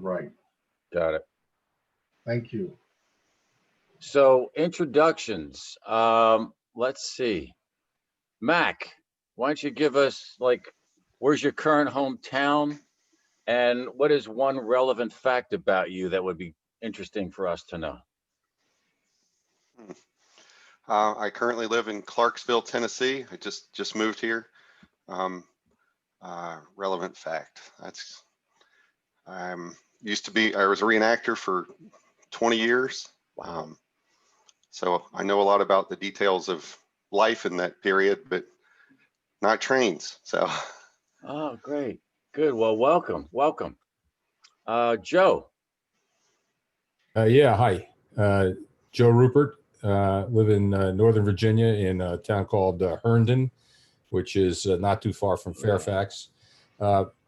Right. Got it. Thank you. So introductions. Let's see. Mac, why don't you give us, like, where's your current hometown, and what is one relevant fact about you that would be interesting for us to know? I currently live in Clarksville, Tennessee. I just moved here. Relevant fact. I was a reenactor for 20 years. So I know a lot about the details of life in that period, but not trains. So. Oh, great. Good. Well, welcome. Welcome. Joe. Yeah, hi. Joe Rupert. Live in Northern Virginia in a town called Herndon, which is not too far from Fairfax.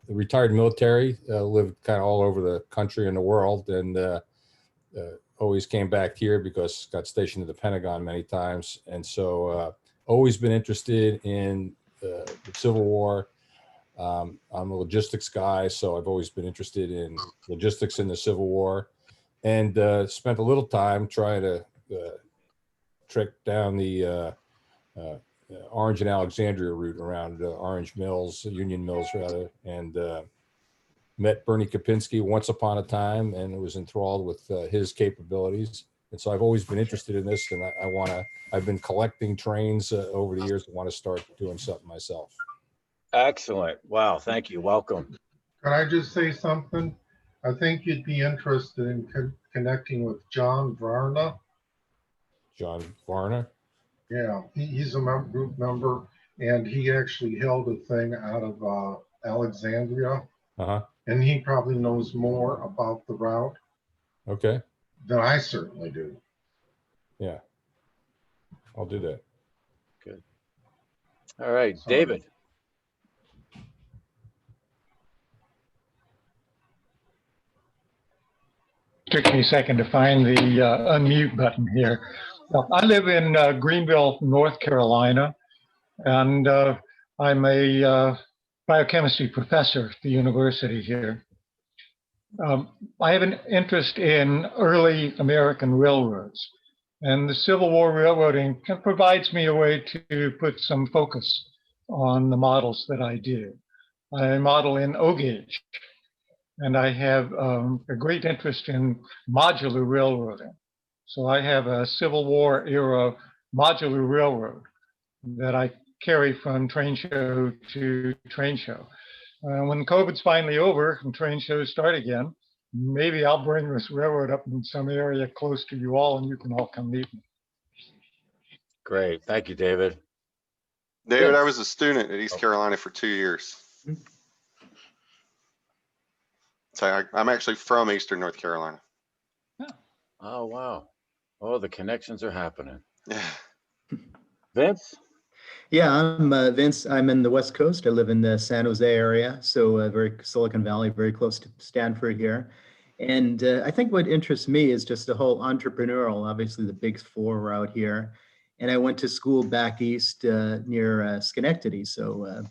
Retired military, lived kind of all over the country and the world, and always came back here because got stationed at the Pentagon many times. And so always been interested in the Civil War. I'm a logistics guy, so I've always been interested in logistics in the Civil War, and spent a little time trying to track down the Orange and Alexandria route around Orange Mills, Union Mills rather, and met Bernie Kopinski once upon a time and was enthralled with his capabilities. And so I've always been interested in this, and I've been collecting trains over the years and want to start doing something myself. Excellent. Wow. Thank you. Welcome. Can I just say something? I think you'd be interested in connecting with John Varna. John Varna? Yeah, he's a group member, and he actually held a thing out of Alexandria. Uh-huh. And he probably knows more about the route. Okay. Than I certainly do. Yeah, I'll do that. Good. All right, sorry. David. Took me a second to find the unmute button here. Well, I live in Greenville, North Carolina, and I'm a biochemistry professor at the university here. I have an interest in early American railroads, and the Civil War railroading provides me a way to put some focus on the models that I do. I model in O-gauge, and I have a great interest in modular railroading. So I have a Civil War era modular railroad that I carry from train show to train show. When COVID's finally over and train shows start again, maybe I'll bring this railroad up in some area close to you all and you can all come meet me. Great. Thank you, David. David, I was a student at East Carolina for 2 years. So I'm actually from Eastern North Carolina. Oh, wow. Oh, the connections are happening. Yeah. Vince? Yeah, I'm Vince. I'm in the West Coast. I live in the San Jose area, so very Silicon Valley, very close to Stanford here. And I think what interests me is just the whole entrepreneurial, obviously the big four are out here. And I went to school back east near Schenectady. So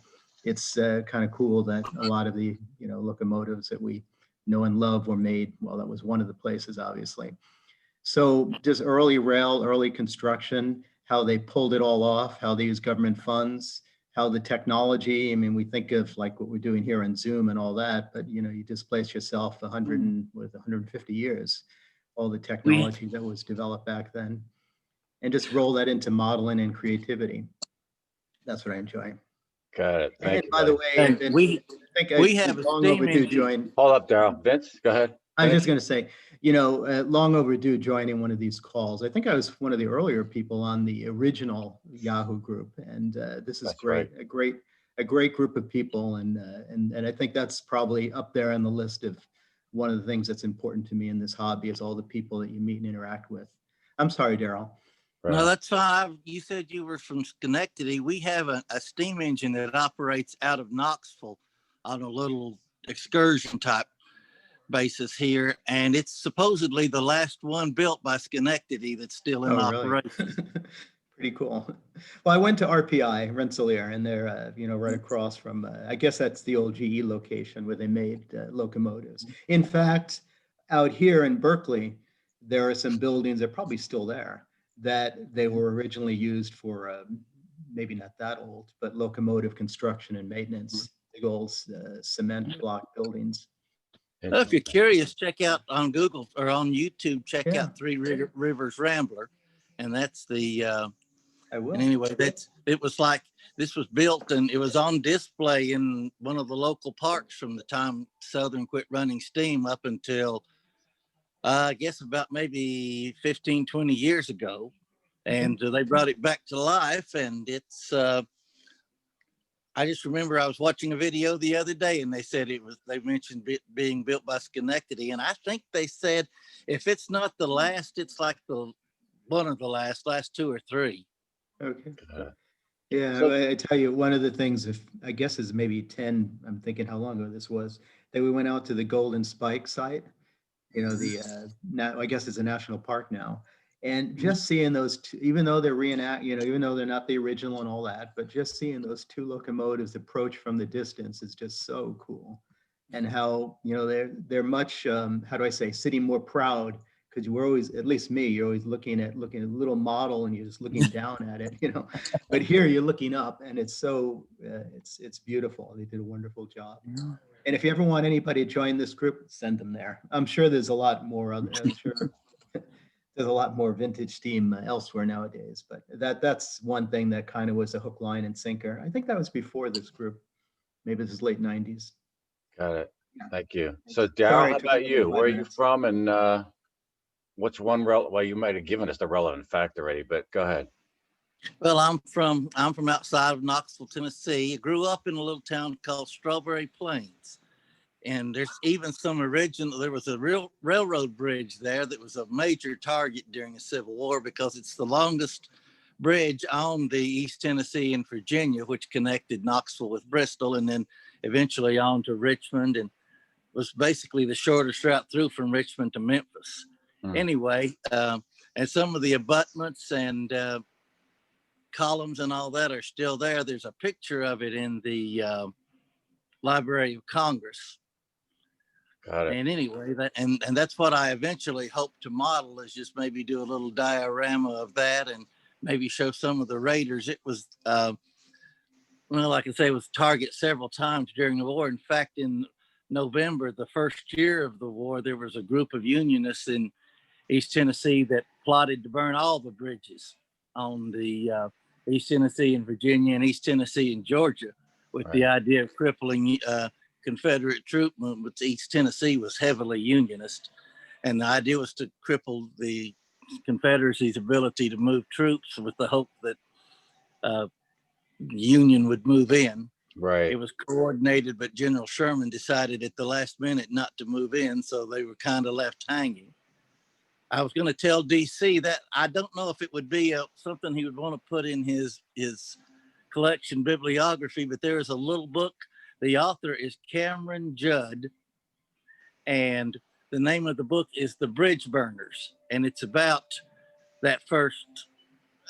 it's kind of cool that a lot of the locomotives that we know and love were made. Well, that was one of the places, obviously. So just early rail, early construction, how they pulled it all off, how they use government funds, how the technology, I mean, we think of like what we're doing here in Zoom and all that, but you displace yourself 150 years, all the technology that was developed back then, and just roll that into modeling and creativity. That's what I enjoy. Got it. Thank you. By the way, Vince, we have a long steam overdue engine. join. Hold up, Daryl. Vince, go ahead. I was just going to say, long overdue joining one of these calls. I think I was one of the earlier people on the original Yahoo group, and this is That's great. right. A great group of people, and I think that's probably up there on the list of one of the things that's important to me in this hobby is all the people that you meet and interact with. I'm sorry, Daryl. Right. No, that's fine. You said you were from Schenectady. We have a steam engine that operates out of Knoxville on a little excursion type basis here, and it's supposedly the last one built by Schenectady that's still in operation. Really? Pretty cool. Well, I went to RPI, Rensselaer, and they're, right across from, I guess that's the old GE location where they made locomotives. In fact, out here in Berkeley, there are some buildings that are probably still there that they were originally used for, maybe not that old, but locomotive construction and maintenance, big old cement block buildings. Well, if you're curious, check out on Google or on YouTube, check Yeah. out Rivers Rambler. And that's the, I will. and anyway, it was like, this was built and it was on display in one of the local parks from the time Southern quit running steam up until, I guess about maybe 15, 20 years ago. And they brought it back to life, and it's, I just remember I was watching a video the other day and they said they mentioned it being built by Schenectady. And I think they said, if it's not the last, it's like one of the last 2 or 3. Okay. Yeah, I tell you, one of the things, I guess is maybe 10, I'm thinking how long ago this was, that we went out to the Golden Spike site, now I guess it's a national park now. And just seeing those two, even though they're even though they're not the original and all that, but just seeing those 2 locomotives approach from the distance is just so cool. And how, they're much, how do I say, sitting more proud, because we're always, at least me, you're always looking at a little model and you're just looking down at it, but here you're looking up and it's so, it's beautiful. They did a wonderful job. And if you ever want anybody to join this group, send them there. I'm sure there's a lot more there's a lot more vintage steam elsewhere nowadays, but that's one thing that kind of was a hook, line, and sinker. I think that was before this group. Maybe this is late 90s. Got it. Thank you. So Daryl, how about you? Where are you from, and what's one well, you might have given us the relevant fact already, but go ahead. Well, I'm from outside of Knoxville, Tennessee. I grew up in a little town called Strawberry Plains. And there's even there was a railroad bridge there that was a major target during the Civil War because it's the longest bridge on the East Tennessee and Virginia, which connected Knoxville with Bristol and then eventually on to Richmond, and was basically the shortest route through from Richmond to Memphis. Anyway, and some of the abutments and columns and all that are still there. There's a picture of it in the Library of Congress. Got it. And anyway, and that's what I eventually hope to model, is just maybe do a little diorama of that and maybe show some of the raiders. It was, like I say, it was target several times during the war. In fact, in November, the first year of the war, there was a group of Unionists in East Tennessee that plotted to burn all the bridges on the East Tennessee and Virginia and East Tennessee and Georgia, with the idea of crippling Confederate troop movements. East Tennessee was heavily Unionist, and the idea was to cripple the Confederacy's ability to move troops with the hope that Union would move in. Right. It was coordinated, but General Sherman decided at the last minute not to move in, so they were kind of left hanging. I was going to tell DC that I don't know if it would be something he would want to put in his collection bibliography, but there is a little book. The author is Cameron Judd, and the name of the book is The Bridge Burners, and it's about that first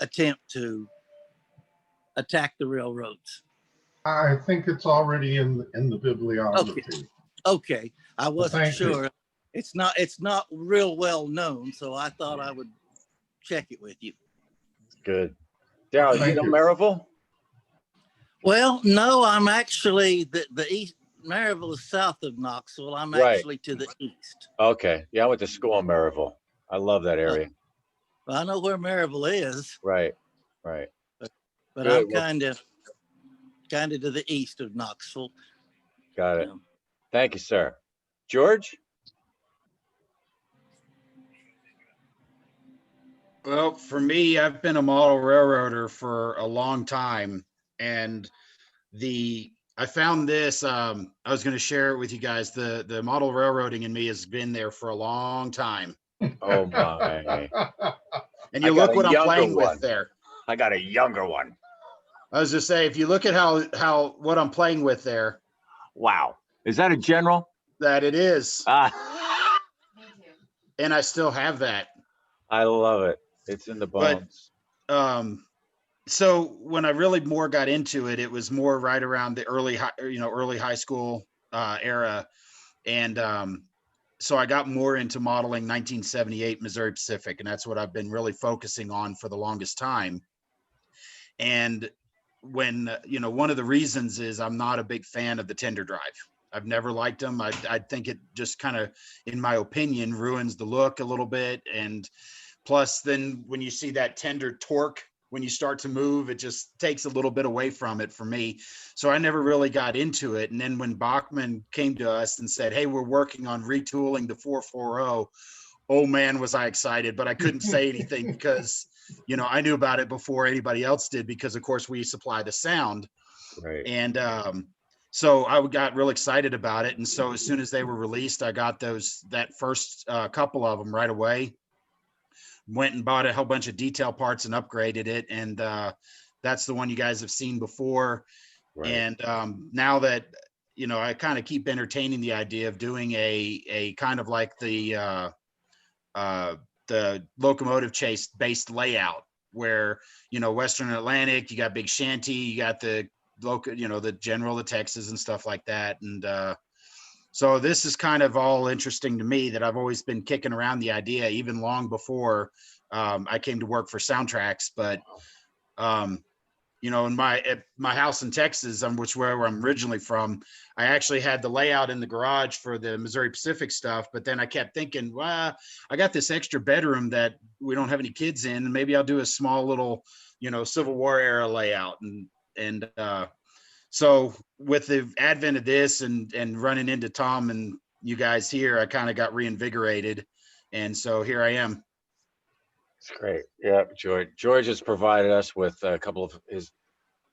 attempt to attack the railroads. I think it's already in the bibliography. Okay. I wasn't Thank you. sure. It's not real well known, so I thought I would check it with you. Good. Daryl, you Thank know you. Maryville? Well, no, I'm actually the east. Maryville is south of Knoxville. I'm actually to the east. Okay. Yeah, I went to school in Maryville. I love that area. Well, I know where Maryville is. Right. But Good. I'm kind of to the east of Knoxville. Got it. Thank you, sir. George? Well, for me, I've been a model railroader for a long time, and I found this. I was going to share it with you guys. The model railroading in me has been there for a long time. Oh my! And you look what I'm playing with there. I got a younger one. I was just say, if you look at how what I'm playing with there. Wow, is that a general? That it is. Ah. And I still have that. I love it. It's in the bones. But So when I really more got into it, it was more right around the early high school era. And so I got more into modeling 1978 Missouri Pacific, and that's what I've been really focusing on for the longest time. And when, one of the reasons is I'm not a big fan of the tender drive. I've never liked them. I think it just kind of, in my opinion, ruins the look a little bit. And plus, then when you see that tender torque, when you start to move, it just takes a little bit away from it for me. So I never really got into it. And then when Bachman came to us and said, hey, we're working on retooling the 440, oh man, was I excited, but I couldn't say anything because, I knew about it before anybody else did, because of course we supply the sound. Right. And so I got real excited about it. And so as soon as they were released, I got that first couple of them right away. Went and bought a whole bunch of detail parts and upgraded it. And that's the one you guys have seen before. Right. And now that, I kind of keep entertaining the idea of doing a kind of like the locomotive chase based layout where, Western Atlantic, you got Big Shanty, you got the the General, the Texas and stuff like that. And so this is kind of all interesting to me, that I've always been kicking around the idea, even long before I came to work for Soundtracks. But in my house in Texas, where I'm originally from, I actually had the layout in the garage for the Missouri Pacific stuff. But then I kept thinking, well, I got this extra bedroom that we don't have any kids in, and maybe I'll do a small little, Civil War era layout. And so with the advent of this and running into Tom and you guys here, I kind of got reinvigorated. And so here I am. It's great. Yeah, George has provided us with a couple of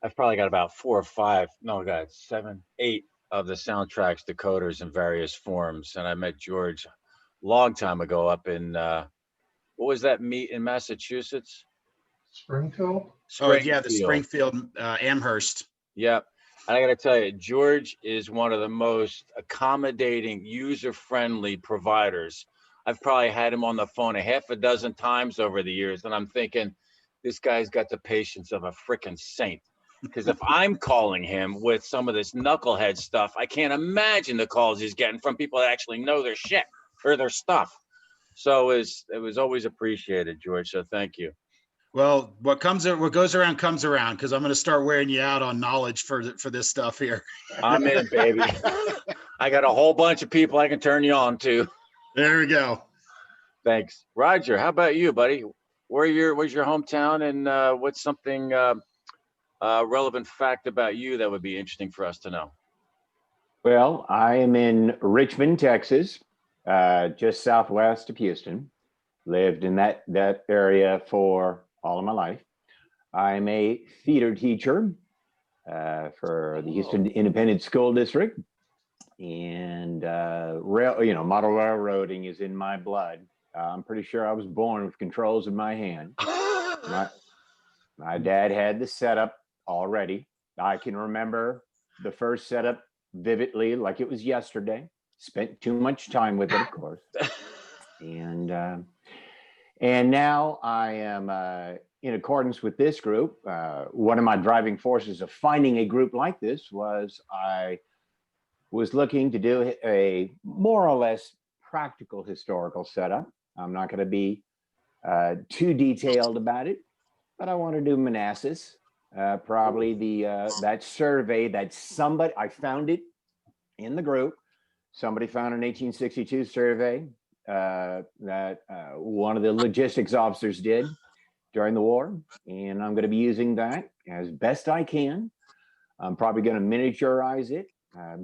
I've probably got about 4 or 5, no, I got 7, 8 of the Soundtracks decoders in various forms. And I met George a long time ago up in, what was that meet in Massachusetts? Springfield? Oh yeah, the Springfield Amherst. Yep. And I got to tell you, George is one of the most accommodating, user-friendly providers. I've probably had him on the phone a half a dozen times over the years, and I'm thinking, this guy's got the patience of a freaking saint. Because if I'm calling him with some of this knucklehead stuff, I can't imagine the calls he's getting from people that actually know their shit or their stuff. So it was always appreciated, George. So thank you. Well, what goes around comes around, because I'm going to start wearing you out on knowledge for this stuff here. I'm in, baby. I got a whole bunch of people I can turn you on to. There we go. Thanks. Roger, how about you, buddy? Where's your hometown, and what's something relevant fact about you that would be interesting for us to know? Well, I am in Richmond, Texas, just southwest of Houston. Lived in that area for all of my life. I'm a theater teacher for the Houston Independent School District, and model railroading is in my blood. I'm pretty sure I was born with controls in my hand. My dad had the setup already. I can remember the first setup vividly, like it was yesterday. Spent too much time with it, of course. And now I am, in accordance with this group, one of my driving forces of finding a group like this was I was looking to do a more or less practical historical setup. I'm not going to be too detailed about it, but I want to do Manassas. Probably that survey that I found it in the group. Somebody found an 1862 survey that one of the logistics officers did during the war, and I'm going to be using that as best I can. I'm probably going to miniaturize it.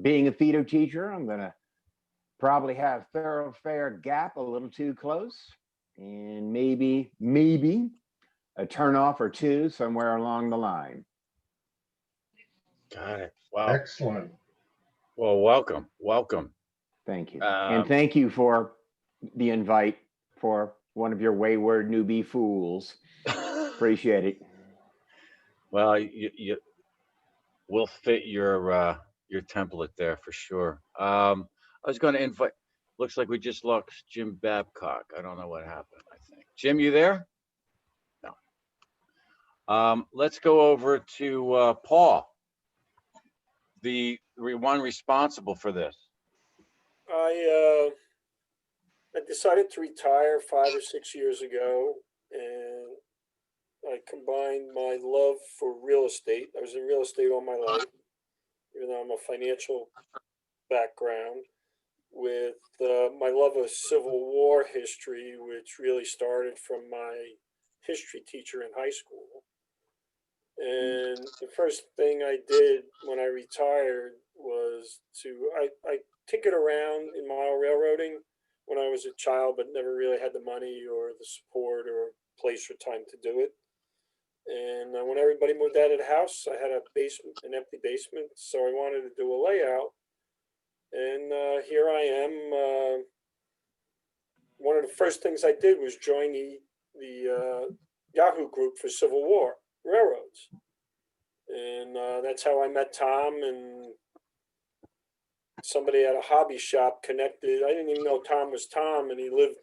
Being a theater teacher, I'm going to probably have thoroughfare gap a little too close, and maybe a turnoff or two somewhere along the line. Got it. Wow. Excellent. Well, welcome. Thank you. And thank you for the invite for one of your wayward newbie fools. Appreciate it. Well, we'll fit your template there for sure. I was going to invite, looks like we just lost Jim Babcock. I don't know what happened, I think. Jim, you there? No. Let's go over to Paul, the one responsible for this. I decided to retire 5 or 6 years ago, and I combined my love for real estate. I was in real estate all my life, even though I'm a financial background, with my love of Civil War history, which really started from my history teacher in high school. And the first thing I did when I retired was I tinkered around in model railroading when I was a child, but never really had the money or the support or place or time to do it. And when everybody moved out of the house, I had a basement, an empty basement, so I wanted to do a layout. And here I am. One of the first things I did was join the Yahoo group for Civil War railroads. And that's how I met Tom, and somebody at a hobby shop connected. I didn't even know Tom was Tom, and he lived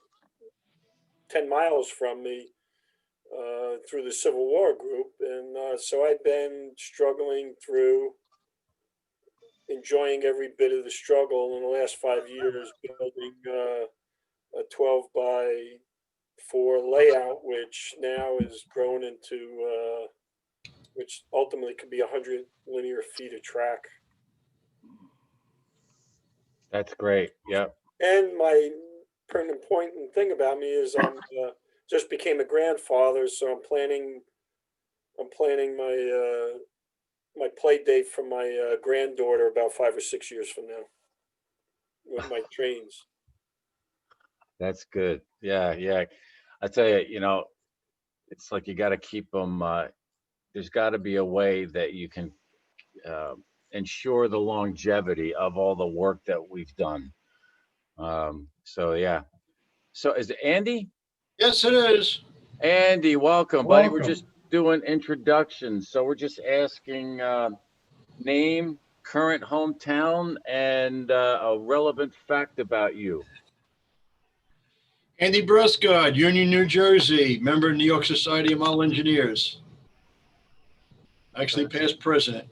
10 miles from me through the Civil War group. And so I've been struggling through, enjoying every bit of the struggle in the last 5 years, building a 12 by 4 layout, which now is grown into which ultimately could be 100 linear feet of track. That's great. Yep. And my pertinent point and thing about me is I'm just became a grandfather, so I'm planning my my play date for my granddaughter about 5 or 6 years from now with my trains. That's good. Yeah, yeah. I tell you, it's like you got to keep them. There's got to be a way that you can ensure the longevity of all the work that we've done. So yeah. So is it Andy? Yes, it is. Andy, welcome, buddy. We're Welcome. just doing introductions. So we're just asking name, current hometown, and a relevant fact about you. Andy Brescott, Union, New Jersey, member of New York Society of Model Engineers. Actually, past president.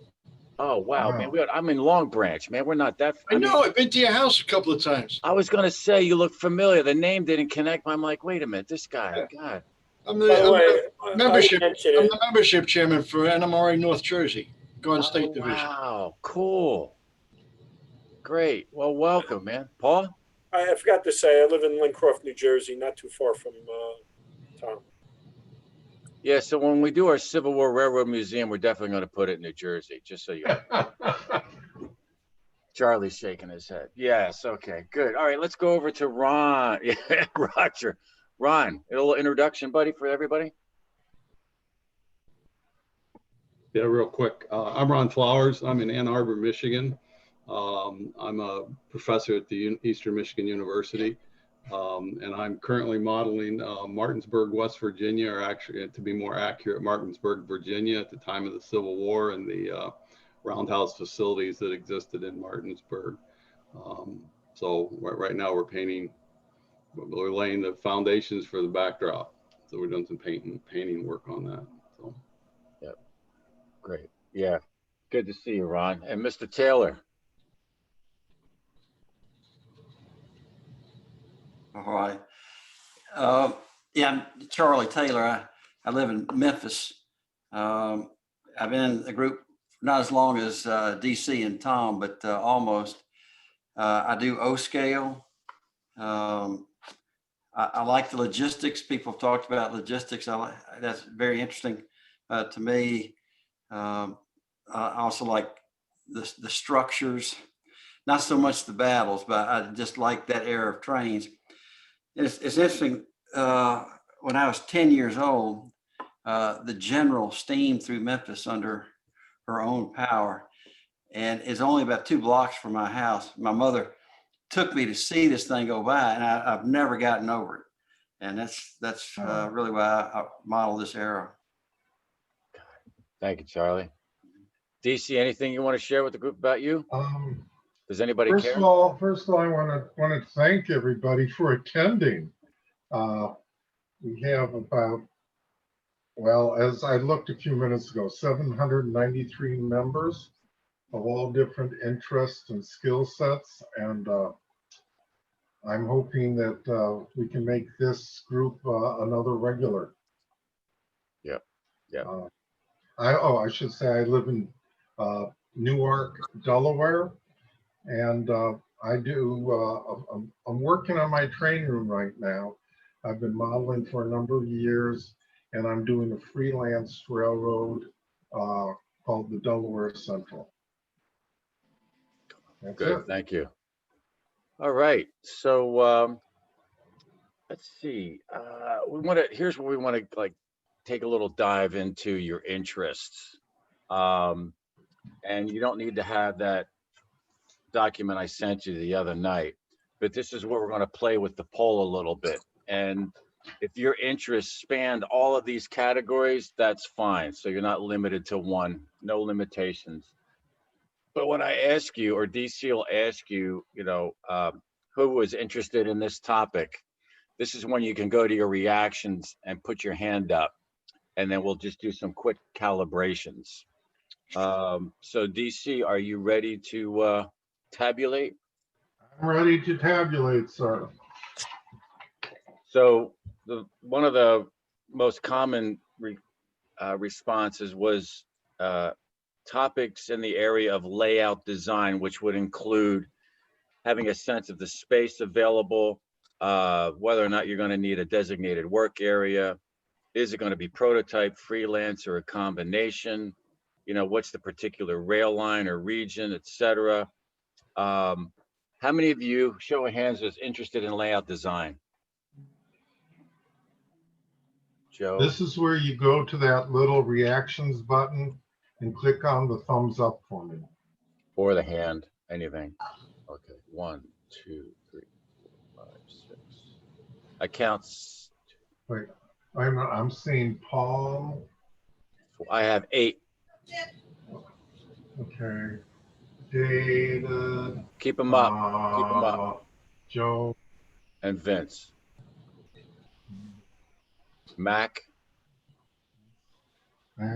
Oh wow, Wow. man! I'm in Long Branch, man. We're not that. I know. I've been to your house a couple of times. I was gonna say you look familiar. The name didn't connect. I'm like, wait a minute, this guy. God. I'm By the way, the membership. I mentioned I'm it. the membership chairman for NMRA North Jersey, Garden State Division. Wow, cool. Great. Well, welcome, man. Paul? I forgot to say I live in Lincroft, New Jersey, not too far from Tom. Yeah, so when we do our Civil War Railroad Museum, we're definitely going to put it in New Jersey, just so you know. Charlie's shaking his head. Yes, okay, good. All right, let's go over to Ron. Yeah, Roger. Ron, a little introduction, buddy, for everybody. Yeah, real quick. I'm Ron Flowers. I'm in Ann Arbor, Michigan. I'm a professor at the Eastern Michigan University, and I'm currently modeling Martinsburg, West Virginia, or actually, to be more accurate, Martinsburg, Virginia, at the time of the Civil War, and the roundhouse facilities that existed in Martinsburg. So right now we're laying the foundations for the backdrop. So we're doing some painting work on that. So. Yep. Great. Yeah. Good to see you, Ron. And Mr. Taylor. All right. Yeah, I'm Charlie Taylor. I live in Memphis. I've been in the group not as long as DC and Tom, but almost. I do O scale. I like the logistics. People have talked about logistics. That's very interesting to me. I also like the structures, not so much the battles, but I just like that era of trains. It's interesting. When I was 10 years old, the general steamed through Memphis under her own power, and it's only about 2 blocks from my house. My mother took me to see this thing go by, and I've never gotten over it. And that's really why I model this era. Thank you, Charlie. DC, anything you want to share with the group about you? Does anybody First care? of all, I want to thank everybody for attending. We have about Well, as I looked a few minutes ago, 793 members of all different interests and skill sets. And I'm hoping that we can make this group another regular. Yep. Yep. I should say I live in Newark, Delaware, and I do, I'm working on my training room right now. I've been modeling for a number of years, and I'm doing a freelance railroad called the Delaware Central. That's Good. it. Thank you. All right. So let's see. Here's where we want to like take a little dive into your interests. And you don't need to have that document I sent you the other night, but this is where we're going to play with the poll a little bit. And if your interests spanned all of these categories, that's fine. So you're not limited to one, no limitations. But when I ask you, or DC will ask you, who was interested in this topic, this is when you can go to your reactions and put your hand up, and then we'll just do some quick calibrations. So DC, are you ready to tabulate? I'm ready to tabulate, sir. So one of the most common responses was topics in the area of layout design, which would include having a sense of the space available, whether or not you're going to need a designated work area. Is it going to be prototype, freelance, or a combination? What's the particular rail line or region, et cetera. How many of you, show of hands, is interested in layout design? Joe? This is where you go to that little reactions button and click on the thumbs up for me. Or the hand, anything. Okay, 1, 2, 3, 4, 5, 6. I count. Wait, I'm seeing Paul. I have 8. Okay. David. Keep them up. Keep them up. Joe. And Vince. Mac.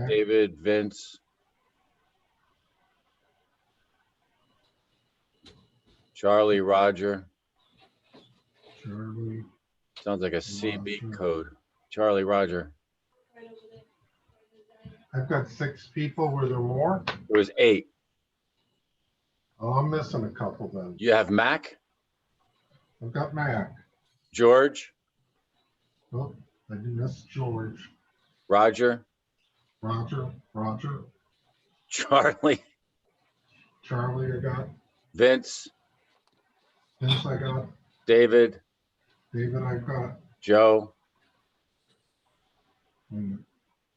David, Vince. Charlie, Roger. Charlie. Sounds like a CB code. Charlie, Roger. I've got 6 people. Were there more? It was 8. Oh, I'm missing a couple then. You have Mac? I've got Mac. George? Oh, I did miss George. Roger? Roger. Charlie? Charlie, I got. Vince? Vince, I got. David? David, I got. Joe? And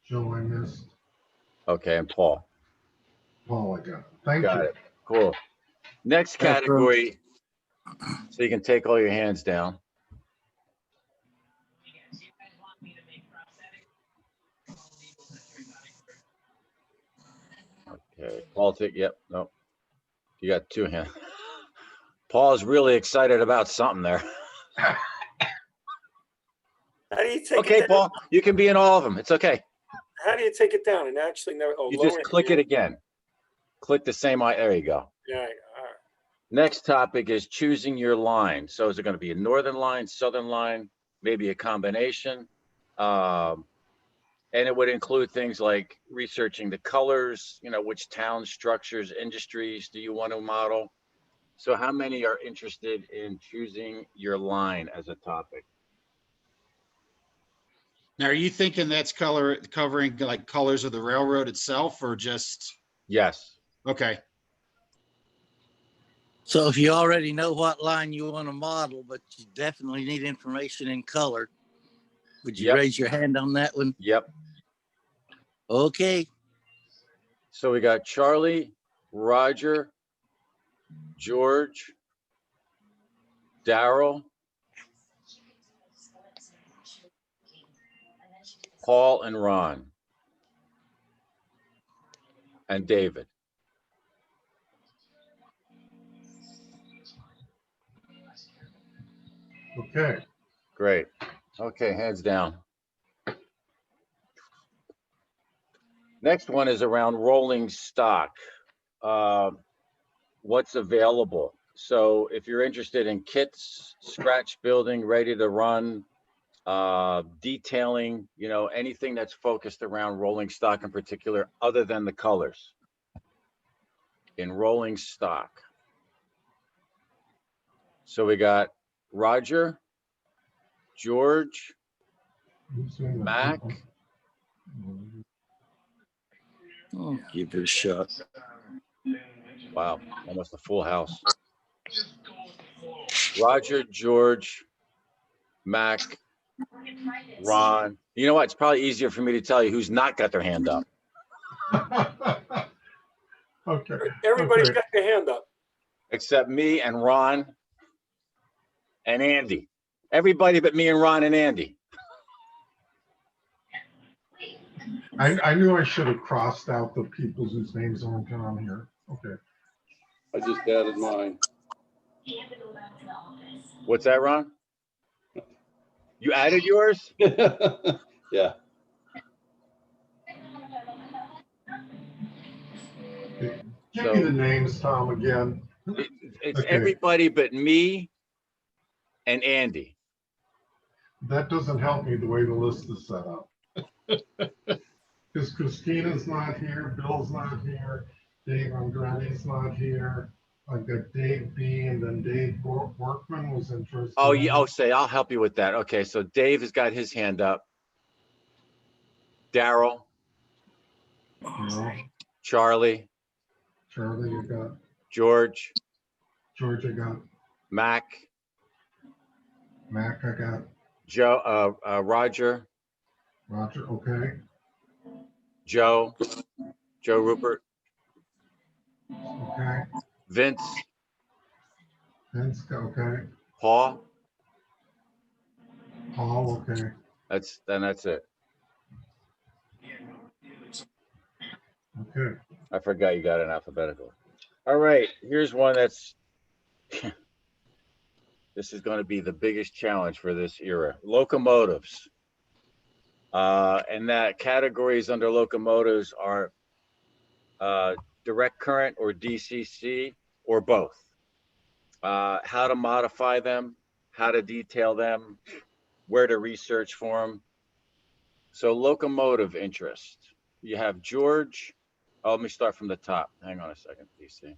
Joe, I missed. Okay, and Paul? Paul, I got. Thank Got you. it. Cool. Next category, so you can take all your hands down. Okay, Paul, yep, no. You got 2 hands. Paul is really excited about something there. How do you take Okay, it down? Paul, you can be in all of them. It's okay. How do you take it down and actually never? Oh, You just click it again. Click the same eye. There you go. Yeah. All right. Next topic is choosing your line. So is it going to be a northern line, southern line, maybe a combination? And it would include things like researching the colors, which towns, structures, industries do you want to model? So how many are interested in choosing your line as a topic? Now, are you thinking that's covering like colors of the railroad itself, or just? Yes. Okay. So if you already know what line you want to model, but you definitely need information in color, would you raise your hand on that one? Yep. Okay. So we got Charlie, Roger, George, Daryl, Paul, and Ron, and David. Okay. Great. Okay, hands down. Next one is around rolling stock. What's available? So if you're interested in kits, scratch building, ready to run, detailing, you know, anything that's focused around rolling stock in particular, other than the colors in rolling stock. So we got Roger, George, Mac. Oh, give it a shot. Wow, almost a full house. Roger, George, Mac, Ron. You know what? It's probably easier for me to tell you who's not got their hand up. Okay. Everybody's Okay. got their hand up. Except me and Ron and Andy. Everybody but me and Ron and Andy. I knew I should have crossed out the people whose names aren't on here. Okay. I just added mine. What's that, Ron? You added yours? Yeah. Give me the names, Tom, again. It's Okay. everybody but me and Andy. That doesn't help me the way the list is set up. Because Christina's not here, Bill's not here, Dave Andrade's not here. I've got Dave B, and then Dave Workman was interested. Oh, yeah. Oh, say, I'll help you with that. Okay, so Dave has got his hand up. Daryl. Charlie. Charlie, you got. George. George, I got. Mac. Mac, I got. Joe. Roger. Roger, okay. Joe. Joe Rupert. Okay. Vince. Vince, okay. Paul. Paul, okay. That's it. Okay. I forgot you got an alphabetical. All right, here's one that's this is going to be the biggest challenge for this era. Locomotives. And that categories under locomotives are direct current or DCC or both. How to modify them, how to detail them, where to research for them. So locomotive interest. You have George. Oh, let me start from the top. Hang on a second, DC.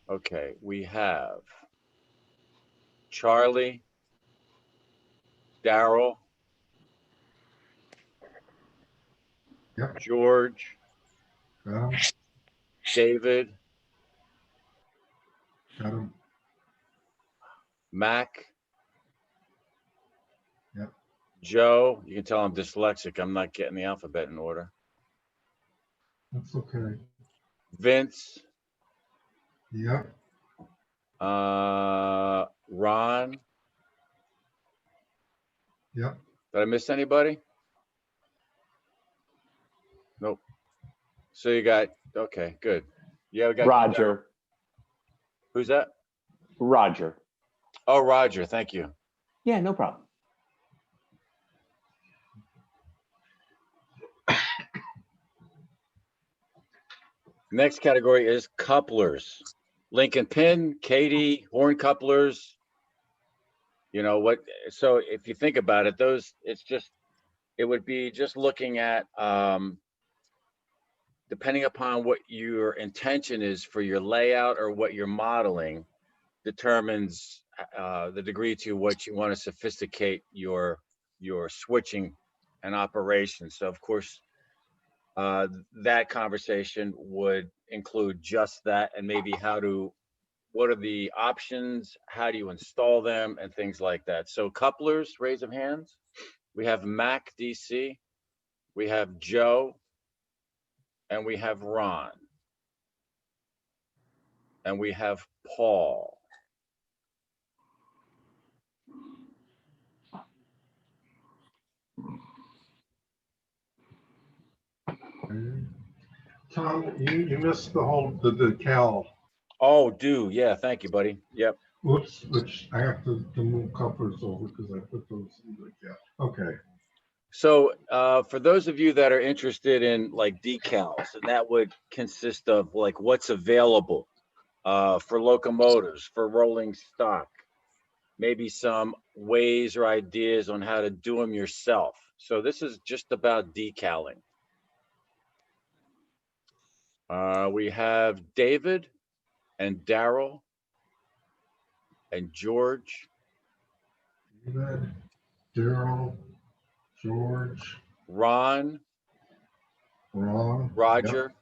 Okay, we have Charlie, Daryl, Yep. George, Got him. David, Got him. Mac, Yep. Joe. You can tell I'm dyslexic. I'm not getting the alphabet in order. That's okay. Vince. Yep. Ron. Yep. Did I miss anybody? Nope. So you got, okay, good. Yeah, we got Roger. Who's that? Roger. Oh, Roger. Thank you. Yeah, no problem. Next category is couplers. Lincoln pin, Katie, horn couplers. You know what? So if you think about it, those, it would be just looking at, depending upon what your intention is for your layout or what you're modeling, determines the degree to which you want to sophisticate your switching and operation. So of course, that conversation would include just that, and maybe what are the options, how do you install them, and things like that. So couplers, raise of hands. We have Mac DC, we have Joe, and we have Ron, and we have Paul. Tom, you missed the decal. Oh, yeah, thank you, buddy. Yep. Whoops, which I have to move couplers over because I put those in the decal. Okay. So for those of you that are interested in like decals, and that would consist of like what's available for locomotives, for rolling stock, maybe some ways or ideas on how to do them yourself. So this is just about decaling. We have David and Daryl and George. David, Daryl, George, Ron, Ron, Roger,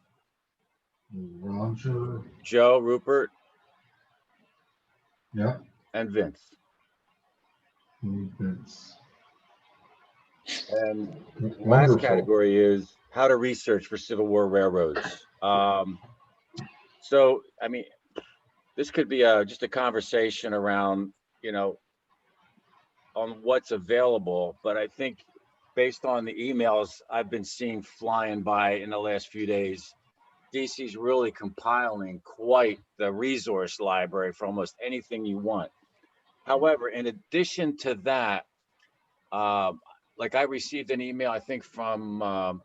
yep, Roger, Joe, Rupert, yep, and Vince. and Vince. And the last Wonderful. category is how to research for Civil War railroads. So, I mean, this could be just a conversation around, you know, on what's available. But I think based on the emails I've been seeing flying by in the last few days, DC's really compiling quite the resource library for almost anything you want. However, in addition to that, like I received an email, I think from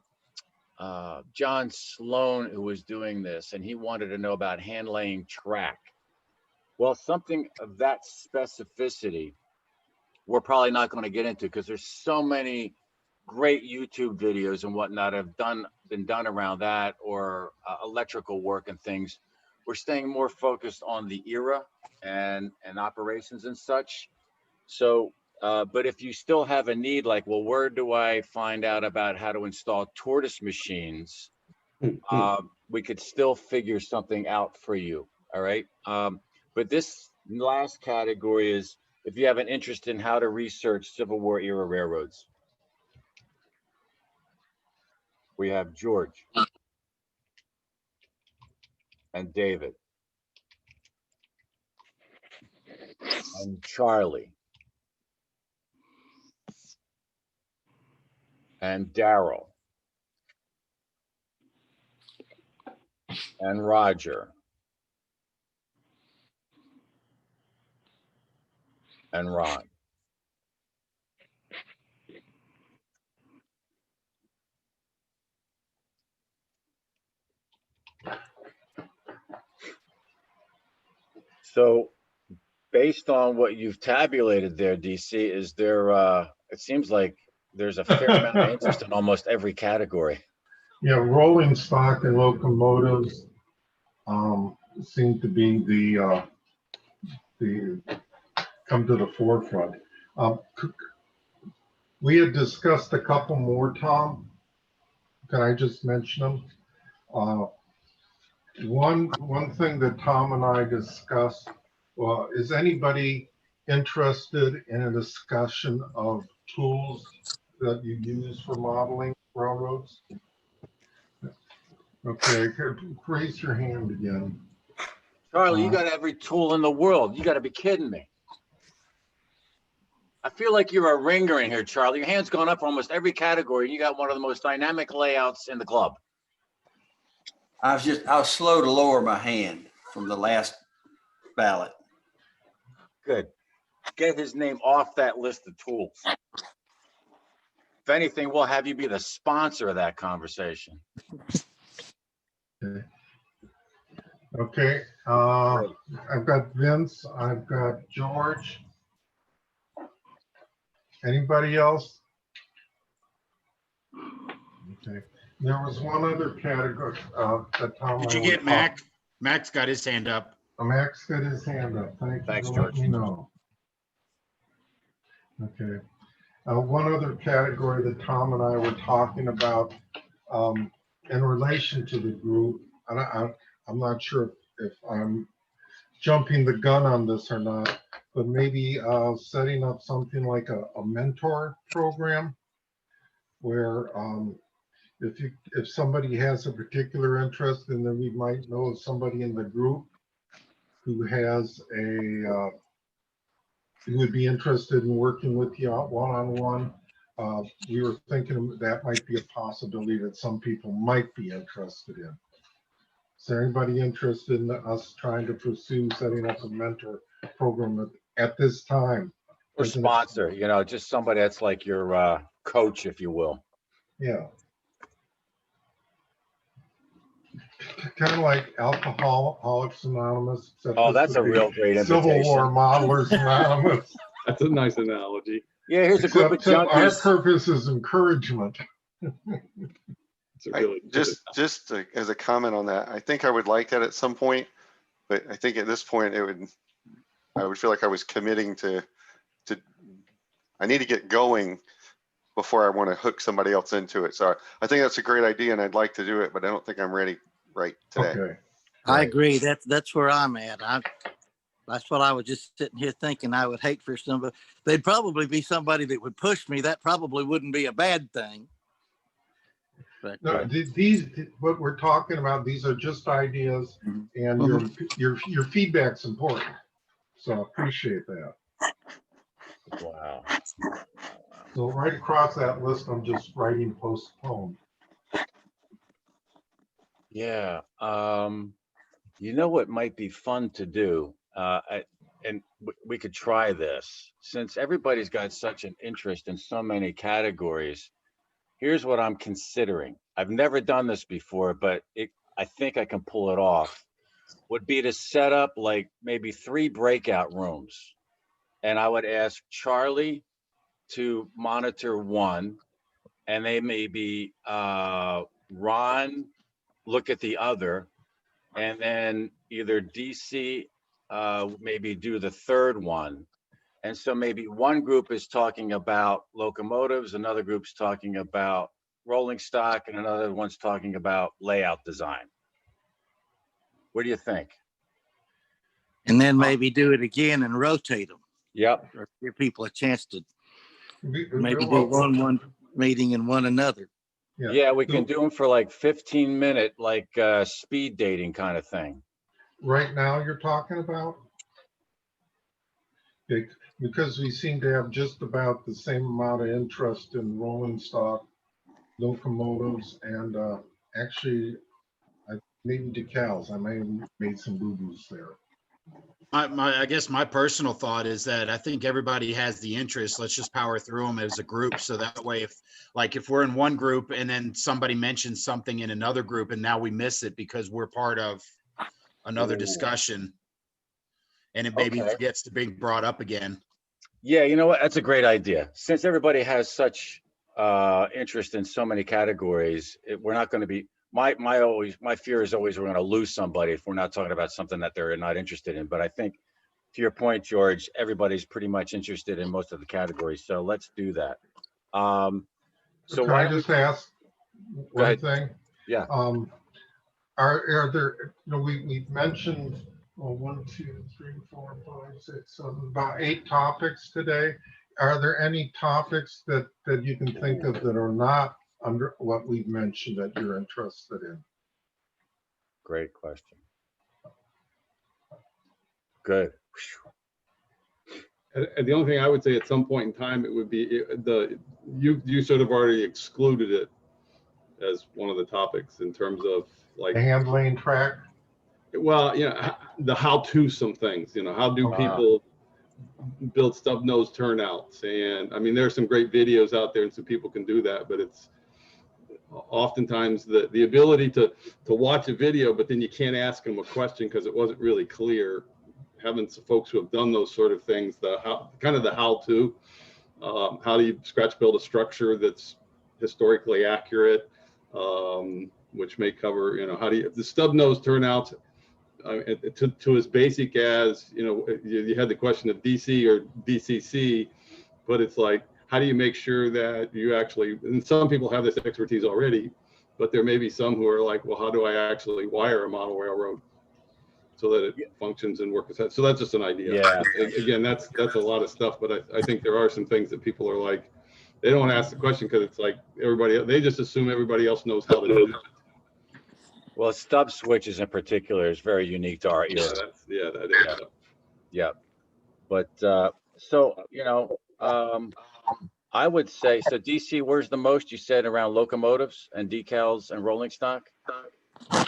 John Sloan, who was doing this, and he wanted to know about hand laying track. Well, something of that specificity, we're probably not going to get into because there's so many great YouTube videos and whatnot have been done around that, or electrical work and things. We're staying more focused on the era and operations and such. So, but if you still have a need, like, well, where do I find out about how to install tortoise machines? We could still figure something out for you. All right. But this last category is if you have an interest in how to research Civil War era railroads. We have George and David and Charlie and Daryl and Roger and Ron. So based on what you've tabulated there, DC, is there, it seems like there's a fair amount of interest in almost every category. Yeah, rolling stock and locomotives seem to be the come to the forefront. We had discussed a couple more, Tom. Can I just mention them? One thing that Tom and I discussed, well, is anybody interested in a discussion of tools that you use for modeling railroads? Okay, raise your hand again. Charlie, you got every tool in the world. You got to be kidding me. I feel like you're a ringer in here, Charlie. Your hand's gone up for almost every category. You got one of the most dynamic layouts in the club. I was slow to lower my hand from the last ballot. Good. Get his name off that list of tools. If anything, we'll have you be the sponsor of that conversation. Okay. I've got Vince. I've got George. Anybody else? Okay. There was one other category that Tom. Did you get Mac? Mac's got his hand up. Mac's got his hand up. Thanks for letting me know. Okay. One other category that Tom and I were talking about in relation to the group, and I'm not sure if I'm jumping the gun on this or not, but maybe setting up something like a mentor program where if somebody has a particular interest, and then we might know somebody in the group who has who would be interested in working with you one-on-one. We were thinking that might be a possibility that some people might be interested in. Is there anybody interested in us trying to pursue setting up a mentor program at this time? Or as an- sponsor, you know, just somebody that's like your coach, if you will. Yeah. Kind of like Alcoholics Anonymous. Except Oh, this that's a would be real great Civil War invitation. Modelers Anonymous. That's a nice analogy. Yeah, here's a group of Except our junkies. purpose is encouragement. It's a really Just as a comment on that, I think I would like that at some point, but I think at this point I would feel like I was committing to I need to get going before I want to hook somebody else into it. So I think that's a great idea and I'd like to do it, but I don't think I'm ready right today. Okay. I agree. That's where I'm at. That's what I was just sitting here thinking. I would hate for somebody. They'd probably be somebody that would push me. That probably wouldn't be a bad thing. But No, these what we're talking about, these are just ideas, and your feedback's important. So I appreciate that. Wow. So right across that list, I'm just writing postpone. Yeah. You know what might be fun to do? We could try this. Since everybody's got such an interest in so many categories, here's what I'm considering. I've never done this before, but I think I can pull it off. Would be to set up like maybe 3 breakout rooms. And I would ask Charlie to monitor one, and they maybe Ron look at the other, and then either DC maybe do the third one. And so maybe one group is talking about locomotives, another group's talking about rolling stock, and another one's talking about layout design. What do you think? and then maybe do it again and rotate them. Yep. Or give people a chance to maybe do one meeting and one another. Yeah, we can do them for like 15-minute, like speed dating kind of thing. Right now you're talking about? Because we seem to have just about the same amount of interest in rolling stock, locomotives, and actually maybe decals. I may have made some boo-boos there. I guess my personal thought is that I think everybody has the interest. Let's just power through them as a group. So that way, if we're in one group and then somebody mentions something in another group and now we miss it because we're part of another discussion and it maybe gets to being brought up again. Yeah, you know what? That's a great idea. Since everybody has such interest in so many categories, we're not going to be, my fear is always we're going to lose somebody if we're not talking about something that they're not interested in. But I think to your point, George, everybody's pretty much interested in most of the categories. So let's do that. So can I just ask one thing? Yeah. Are there, we've mentioned 1, 2, 3, 4, 5, 6, 7, about 8 topics today. Are there any topics that you can think of that are not under what we've mentioned that you're interested in? Great question. Good. And the only thing I would say at some point in time, it would be you sort of already excluded it as one of the topics in terms of like the handling track. Well, the how-to some things, how do people build stub nose turnouts? And I mean, there's some great videos out there and some people can do that, but it's oftentimes the ability to watch a video, but then you can't ask them a question because it wasn't really clear. Having some folks who have done those sort of things, kind of the how-to, how do you scratch build a structure that's historically accurate, which may cover, how do you, the stub nose turnouts, to as basic as, you had the question of DC or DCC, but it's like, how do you make sure that you actually, and some people have this expertise already, but there may be some who are like, well, how do I actually wire a model railroad so that it functions and works? So that's just an idea. Yeah. Again, that's a lot of stuff, but I think there are some things that people are like, they don't ask the question because it's like they just assume everybody else knows how to do it. Well, stub switches in particular is very unique to our era. That is. Yeah. But so, I would say, so DC, where's the most you said around locomotives and decals and rolling stock? I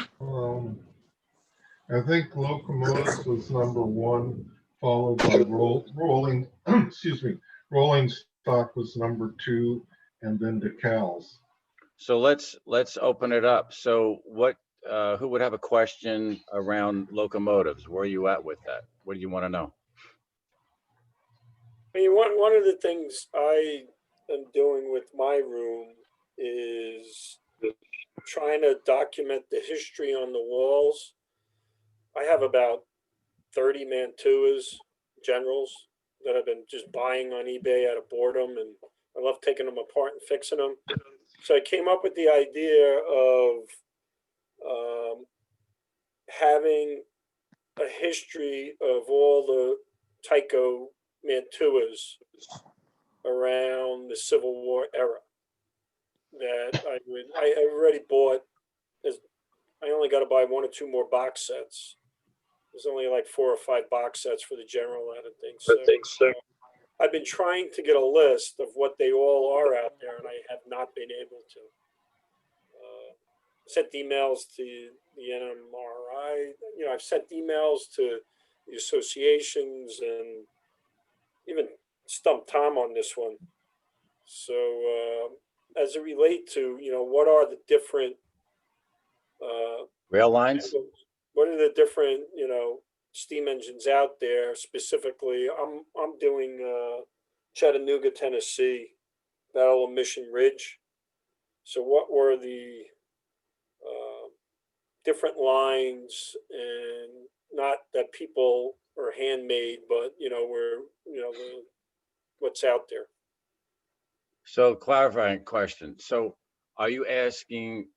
think locomotives was number 1, followed by rolling, excuse me, rolling stock was number 2, and then decals. So let's open it up. So who would have a question around locomotives? Where are you at with that? What do you want to know? I mean, one of the things I am doing with my room is trying to document the history on the walls. I have about 30 Mantuas generals that I've been just buying on eBay out of boredom, and I love taking them apart and fixing them. So I came up with the idea of having a history of all the Tyco Mantuas around the Civil War era. That I already bought. I only got to buy 1 or 2 more box sets. There's only like 4 or 5 box sets for the general out of things. So I've been trying to get a list of what they all are out there, and I have not been able to. Sent emails to the NMRI. You know, I've sent emails to the associations and even stumped Tom on this one. So as it relate to, you know, what are the different Rail lines? what are the different, you know, steam engines out there specifically? I'm doing Chattanooga, Tennessee, Battle of Mission Ridge. So what were the different lines, and not that people are handmade, but you know, what's out there. So clarifying question. So are you asking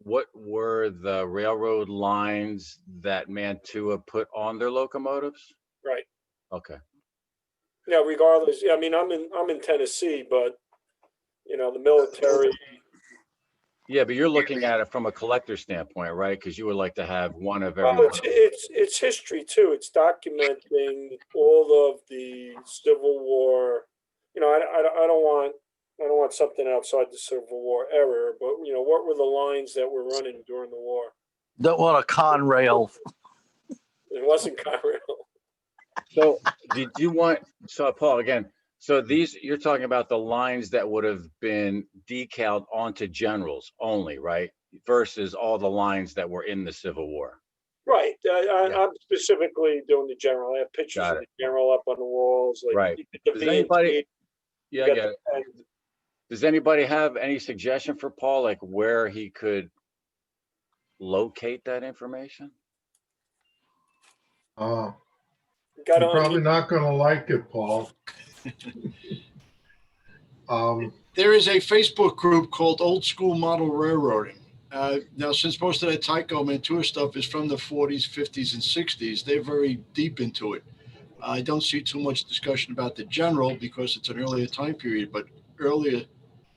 what were the railroad lines that Mantua put on their locomotives? Right. Okay. Yeah, regardless. I mean, I'm in Tennessee, but you know, the military. Yeah, but you're looking at it from a collector standpoint, right? Because you would like to have one of every Well, one. it's history too. It's documenting all of the Civil War. You know, I don't want something outside the Civil War era, but you know, what were the lines that were running during the war? Don't want a Conrail. It wasn't Conrail. So did you want, so Paul, again, so these, you're talking about the lines that would have been decaled onto generals only, right? Versus all the lines that were in the Civil War. Right. I'm specifically doing the general. I have pictures Got of it. the general up on the walls. Like Right. the Does anybody, V&T, yeah, I you get got it. the pen. Does anybody have any suggestion for Paul, like where he could locate that information? Got You're on probably not going to like it, Paul. There is a Facebook group called Old School Model Railroading. Now, since most of that Tyco Mantua stuff is from the 40s, 50s, and 60s, they're very deep into it. I don't see too much discussion about the general because it's an earlier time period, but earlier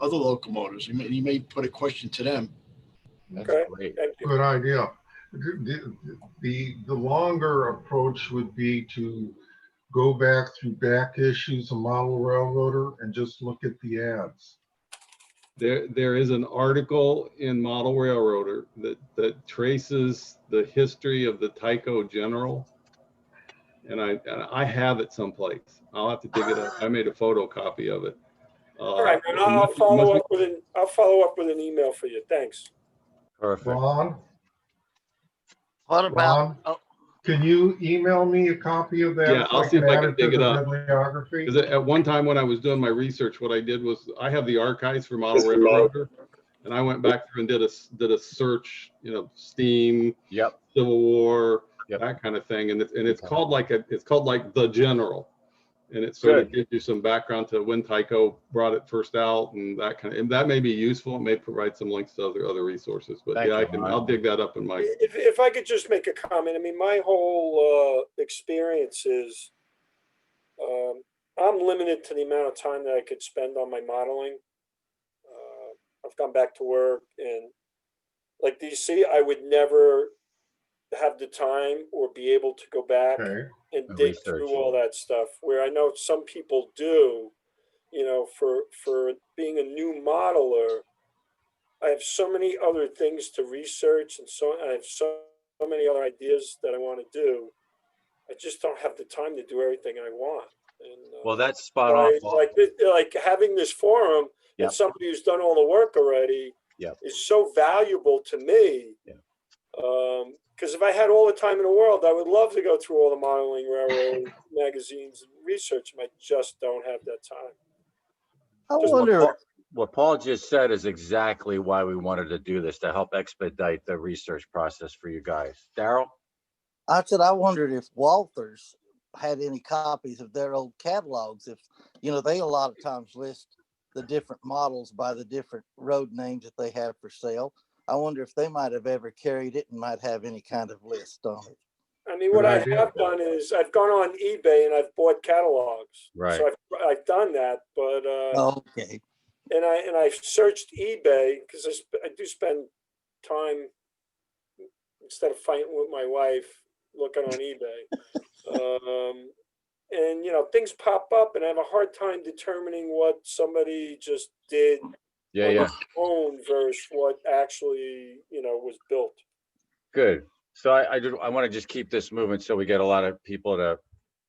other locomotives, you may put a question to them. That's Okay. great. Thank you. Good idea. The longer approach would be to go back through back issues of Model Railroader and just look at the ads. There is an article in Model Railroader that traces the history of the Tyco General, and I have it someplace. I'll have to dig it up. I made a photocopy of it. All right, man. I'll follow up with an email for you. Thanks. Perfect. Ron, What about? Ron, can you email me a copy of that? Yeah, I'll see if I can dig it up. Bibliography? Because at one time when I was doing my research, what I did was I have the archives for Model Railroader, and I went back through and did a search, you know, steam, Yep. Civil War, Yep. that kind of thing, and it's called like the General, and it sort of gives you some background to when Tyco brought it first out and that kind of, and that may be useful. It may provide some links to other resources, but Thank yeah, you, I'll dig that up in my. If I could just make a comment, I mean, my whole experience is I'm limited to the amount of time that I could spend on my modeling. I've gone back to work, and like DC, I would never have the time or be able to go back and dig through all that stuff, where I know some people do. You know, for being a new modeler, I have so many other things to research, and I have so many other ideas that I want to do I just don't have the time to do everything I want. And Well, that's spot on, right, Paul. like having this forum and Yep. somebody who's done all the work already Yep. is so valuable to me. Yeah. Because if I had all the time in the world, I would love to go through all the modeling railroad magazines and research them. I just don't have that time. I Just wonder, What Paul just said is exactly why we wanted to do this, to help expedite the research process for you guys. Daryl? I said, I wondered if Walters had any copies of their old catalogs. If, you know, they a lot of times list the different models by the different road names that they have for sale. I wonder if they might have ever carried it and might have any kind of list on it. I mean, Good what I idea. have done is I've gone on eBay and I've bought catalogs. Right. So I've done that, but Okay. and I've searched eBay because I do spend time instead of fighting with my wife looking on eBay. And you know, things pop up and I have a hard time determining what somebody just did Yeah, on yeah. their own versus what actually, you know, was built. Good. So I want to just keep this moving so we get a lot of people to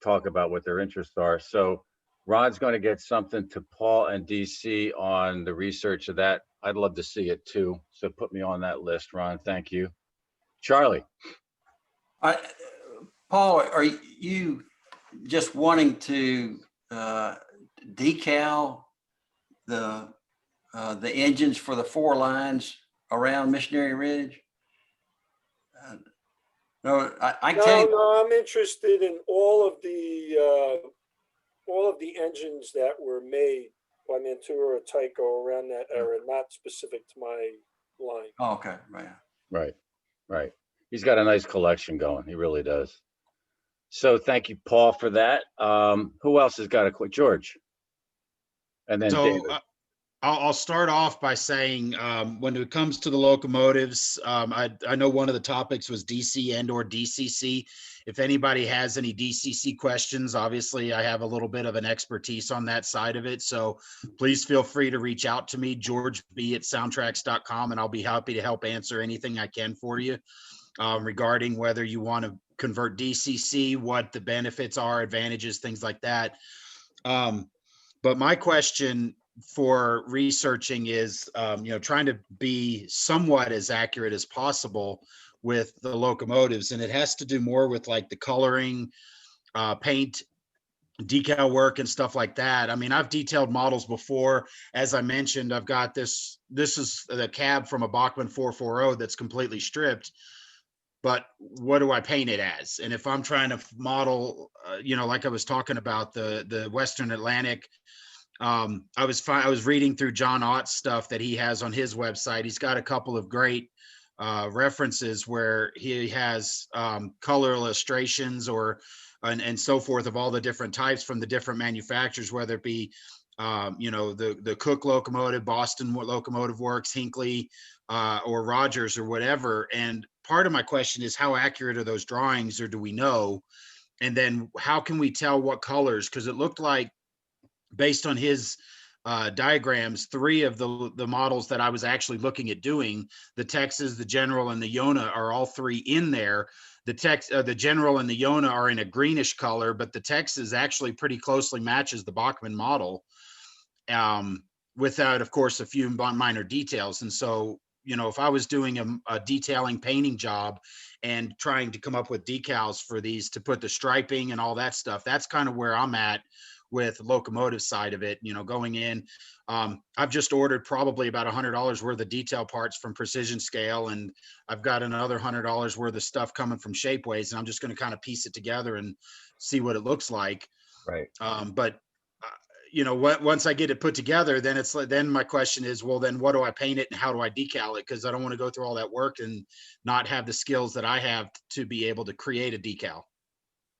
talk about what their interests are. So Ron's going to get something to Paul and DC on the research of that. I'd love to see it too. So put me on that list, Ron. Thank you. Charlie. Paul, are you just wanting to decal the engines for the 4 lines around Missionary Ridge? No, I tell you. No, I'm interested in all of the engines that were made by Mantua or Tyco around that era, not specific to my line. Oh, okay, right. Right. He's got a nice collection going. He really does. So thank you, Paul, for that. Who else has got a quick? George. And then David. I'll start off by saying when it comes to the locomotives, I know one of the topics was DC and or DCC. If anybody has any DCC questions, obviously I have a little bit of an expertise on that side of it. So please feel free to reach out to me, georgeb@soundtracks.com, and I'll be happy to help answer anything I can for you regarding whether you want to convert DCC, what the benefits are, advantages, things like that. But my question for researching is, you know, trying to be somewhat as accurate as possible with the locomotives. And it has to do more with like the coloring, paint, decal work and stuff like that. I mean, I've detailed models before. As I mentioned, I've got this is the cab from a Bachmann 440 that's completely stripped. But what do I paint it as? And if I'm trying to model, you know, like I was talking about the Western Atlantic, I was reading through John Ott's stuff that he has on his website. He's got a couple of great references where he has color illustrations and so forth of all the different types from the different manufacturers, whether it be you know, the Cook locomotive, Boston Locomotive Works, Hinckley, or Rogers or whatever. And part of my question is, how accurate are those drawings, or do we know? And then how can we tell what colors? Because it looked like, based on his diagrams, 3 of the models that I was actually looking at doing, the Texas, the General, and the Yona are all 3 in there. The General and the Yona are in a greenish color, but the Texas actually pretty closely matches the Bachmann model, without, of course, a few minor details. And so, you know, if I was doing a detailing painting job and trying to come up with decals for these to put the striping and all that stuff, that's kind of where I'm at with locomotive side of it, you know, going in. I've just ordered probably about $100 worth of detail parts from Precision Scale, and I've got another $100 worth of stuff coming from Shapeways, and I'm just going to kind of piece it together and see what it looks like. Right. But you know, once I get it put together, then it's like, then my question is, well, then what do I paint it and how do I decal it? Because I don't want to go through all that work and not have the skills that I have to be able to create a decal.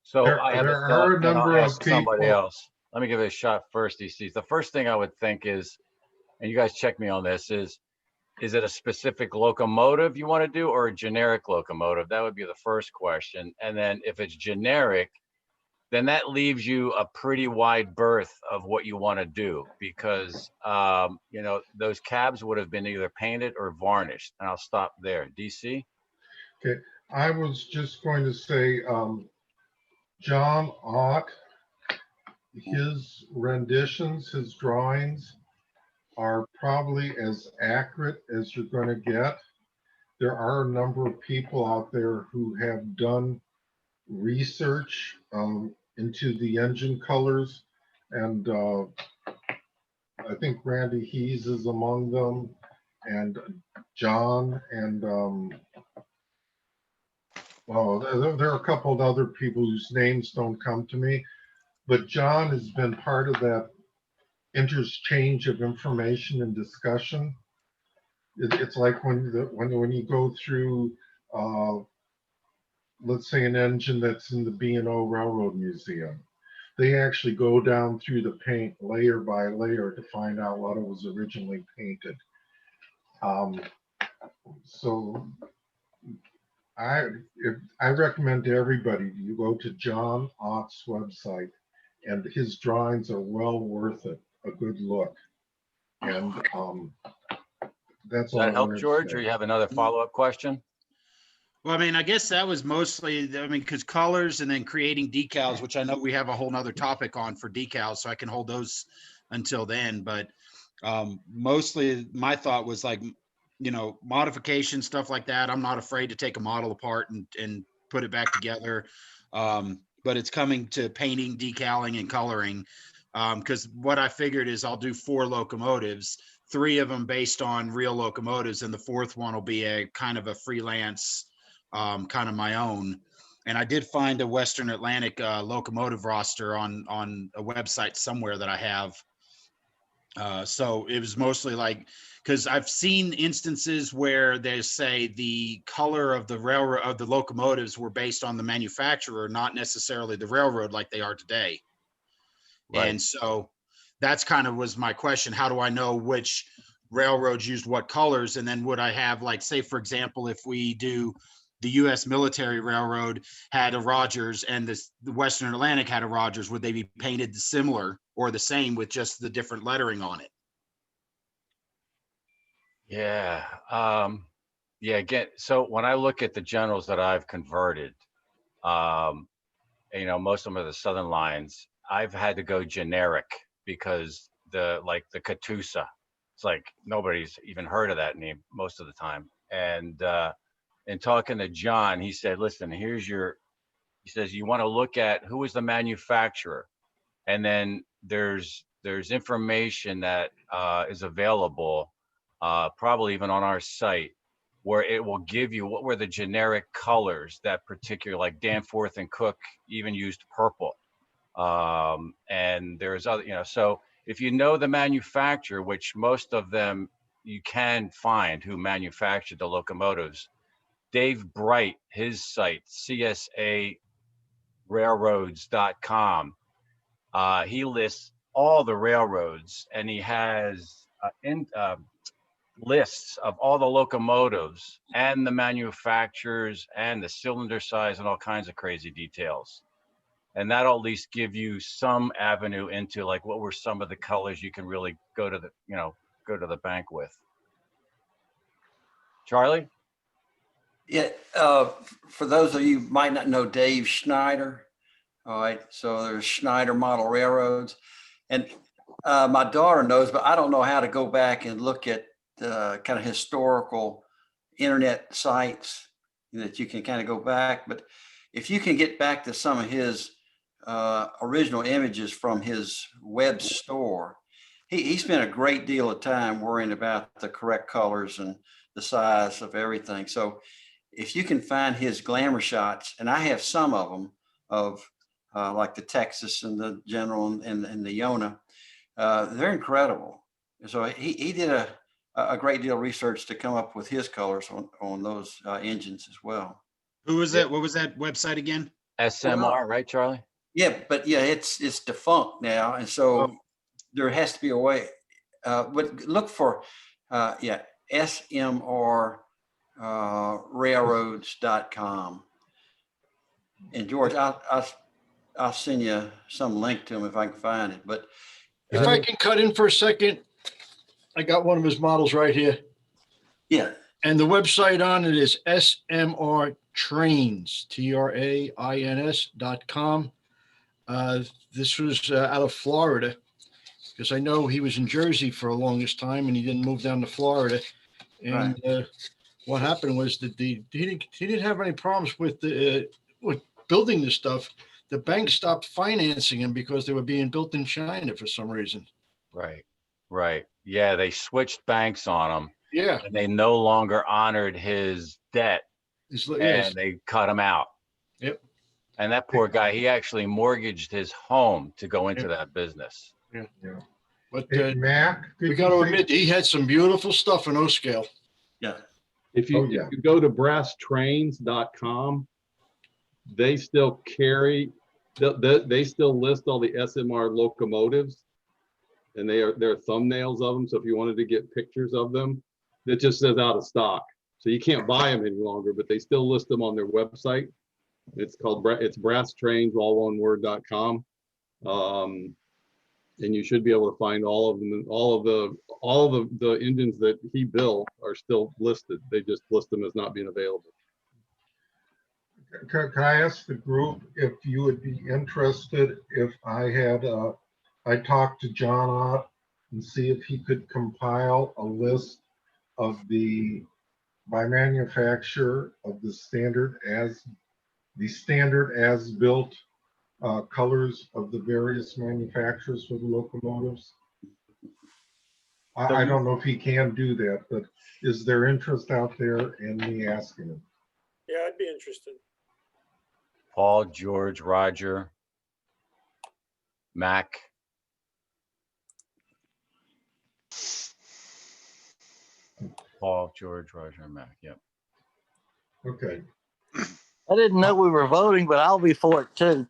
So There I have a are thought, a and number I'll of ask somebody people. else. Let me give it a shot first, DC. The first thing I would think is, and you guys check me on this, is it a specific locomotive you want to do or a generic locomotive? That would be the first question. And then if it's generic, then that leaves you a pretty wide berth of what you want to do, because you know, those cabs would have been either painted or varnished. And I'll stop there. DC? Okay, I was just going to say, John Ott, his renditions, his drawings are probably as accurate as you're going to get. There are a number of people out there who have done research into the engine colors, and I think Randy Hees is among them, and John, and well, there are a couple of other people whose names don't come to me, but John has been part of that interchange of information and discussion. It's like when you go through, let's say, an engine that's in the B&O Railroad Museum. They actually go down through the paint layer by layer to find out what it was originally painted. So I recommend to everybody, you go to John Ott's website, and his drawings are well worth it, a good look. And that's Does all I that help, wanted to George, say. or you have another follow-up question? Well, I mean, I guess that was mostly, I mean, because colors and then creating decals, which I know we have a whole nother topic on for decals, so I can hold those until then. But mostly my thought was like, you know, modification, stuff like that. I'm not afraid to take a model apart and put it back together. But it's coming to painting, decaling, and coloring. Because what I figured is I'll do 4 locomotives, 3 of them based on real locomotives, and the 4th one will be a kind of a freelance, kind of my own. And I did find a Western Atlantic locomotive roster on a website somewhere that I have. So it was mostly like, because I've seen instances where they say the color of the railroad of the locomotives were based on the manufacturer, not necessarily the railroad like they are today. Right. And so that's kind of was my question. How do I know which railroads used what colors? And then would I have, like, say, for example, if we do the U.S. Military Railroad had a Rogers and the Western Atlantic had a Rogers, would they be painted similar or the same with just the different lettering on it? Yeah. Yeah. Again, so when I look at the generals that I've converted, you know, most of them are the Southern lines. I've had to go generic because the Catoosa, it's like nobody's even heard of that name most of the time. And in talking to John, he said, listen, he says, you want to look at who is the manufacturer. And then there's information that is available, probably even on our site, where it will give you what were the generic colors that particular, like Danforth and Cook even used purple. And there's other, you know, so if you know the manufacturer, which most of them you can find who manufactured the locomotives, Dave Bright, his site, CSARailroads.com, he lists all the railroads, and he has lists of all the locomotives and the manufacturers and the cylinder size and all kinds of crazy details. And that'll at least give you some avenue into like what were some of the colors you can really go to the bank with. Charlie? Yeah, for those of you who might not know Dave Schneider, all right, so there's Schneider Model Railroads. And my daughter knows, but I don't know how to go back and look at kind of historical internet sites that you can kind of go back. But if you can get back to some of his original images from his web store, he spent a great deal of time worrying about the correct colors and the size of everything. So if you can find his glamour shots, and I have some of them of like the Texas and the General and the Yona, they're incredible. So he did a great deal of research to come up with his colors on those engines as well. Who was that? What was that website again? SMR, right, Charlie? Yeah, but yeah, it's defunct now, and so there has to be a way. But look for SMR railroads.com. And George, I'll send you some link to him if I can find it. But if I can cut in for a second, I got one of his models right here. Yeah. And the website on it is smrtv.com. Trains, TRAINS.com. This was out of Florida, because I know he was in Jersey for the longest time and he didn't move down to Florida. And what happened was that he didn't have any problems with building this stuff. The bank stopped financing him because they were being built in China for some reason. Right. Right. Yeah. They switched banks on him Yeah. and they no longer honored his debt and they cut him out. Yep. And that poor guy, he actually mortgaged his home to go into that business. Yeah. Yeah. But Hey, Mac, we got to admit, he had some beautiful stuff in O-scale. Yeah. If you, Oh, yeah. if you go to brasstrains.com, they still carry, they still list all the SMR locomotives, and they're thumbnails of them. So if you wanted to get pictures of them, it just says out of stock. So you can't buy them any longer, but they still list them on their website. It's called brasstrains, all one word.com. And you should be able to find all of them. All of the engines that he built are still listed. They just list them as not being available. Can I ask the group if you would be interested if I talked to John Ott and see if he could compile a list of by manufacturer of the standard as built colors of the various manufacturers for the locomotives? I don't know if he can do that, but is there interest out there in me asking him? Yeah, I'd be interested. Paul, George, Roger, Mac. Paul, George, Roger, and Mac. Yep. Okay. I didn't know we were voting, but I'll be for it too.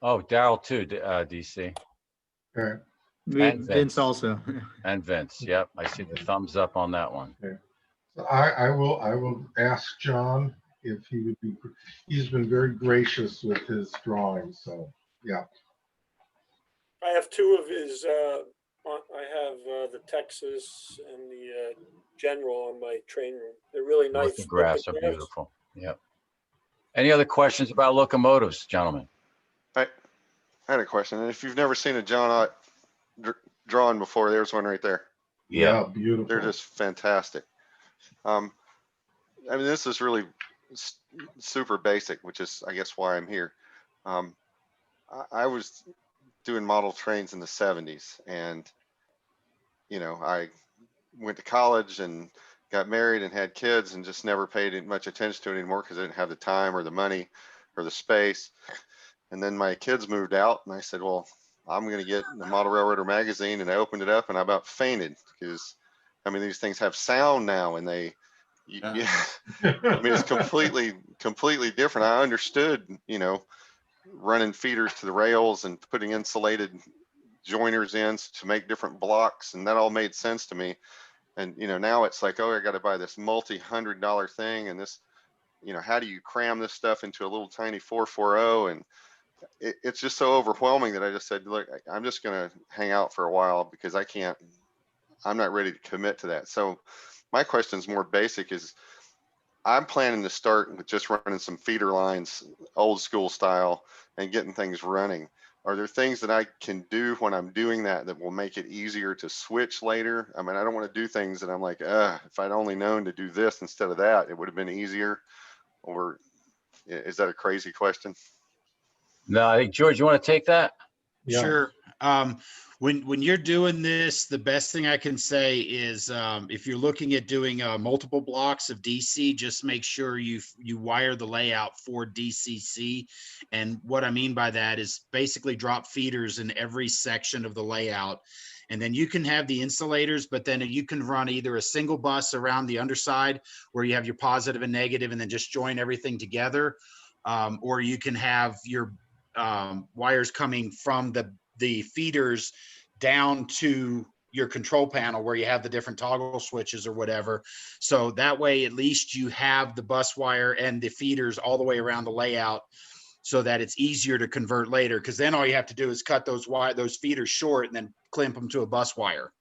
Oh, Daryl too, DC. Okay. And Vince also. And Vince. Yep. I see the thumbs up on that one. Okay. So I will ask John if he would be, he's been very gracious with his drawings. So, yeah. I have two of his, I have the Texas and the General on my train room. They're really nice. Photographs are beautiful. Yep. Any other questions about locomotives, gentlemen? I had a question. And if you've never seen a John Ott drawing before, there's one right there. Yeah, beautiful. They're just fantastic. I mean, this is really super basic, which is, I guess, why I'm here. I was doing model trains in the 70s, and I went to college and got married and had kids and just never paid much attention to it anymore because I didn't have the time or the money or the space. And then my kids moved out and I said, well, I'm going to get the Model Railroader magazine, and I opened it up and I about fainted because, I mean, these things have sound now, and I mean, it's completely different. I understood, running feeders to the rails and putting insulated joiners in to make different blocks, and that all made sense to me. And now it's like, oh, I got to buy this multi-$100 thing, and this, how do you cram this stuff into a little tiny 440? And it's just so overwhelming that I just said, look, I'm just going to hang out for a while because I'm not ready to commit to that. So my question is more basic. Is I'm planning to start with just running some feeder lines, old school style, and getting things running. Are there things that I can do when I'm doing that will make it easier to switch later? I mean, I don't want to do things that I'm like, if I'd only known to do this instead of that, it would have been easier. Or is that a crazy question? No, I think, George, you want to take that? Yeah. Sure. When you're doing this, the best thing I can say is if you're looking at doing multiple blocks of DC, just make sure you wire the layout for DCC. And what I mean by that is basically drop feeders in every section of the layout. And then you can have the insulators, but then you can run either a single bus around the underside where you have your positive and negative and then just join everything together. Or you can have your wires coming from the feeders down to your control panel where you have the different toggle switches or whatever. So that way, at least you have the bus wire and the feeders all the way around the layout so that it's easier to convert later. Cause then all you have to do is cut those feeders short and then clamp them to a bus wire.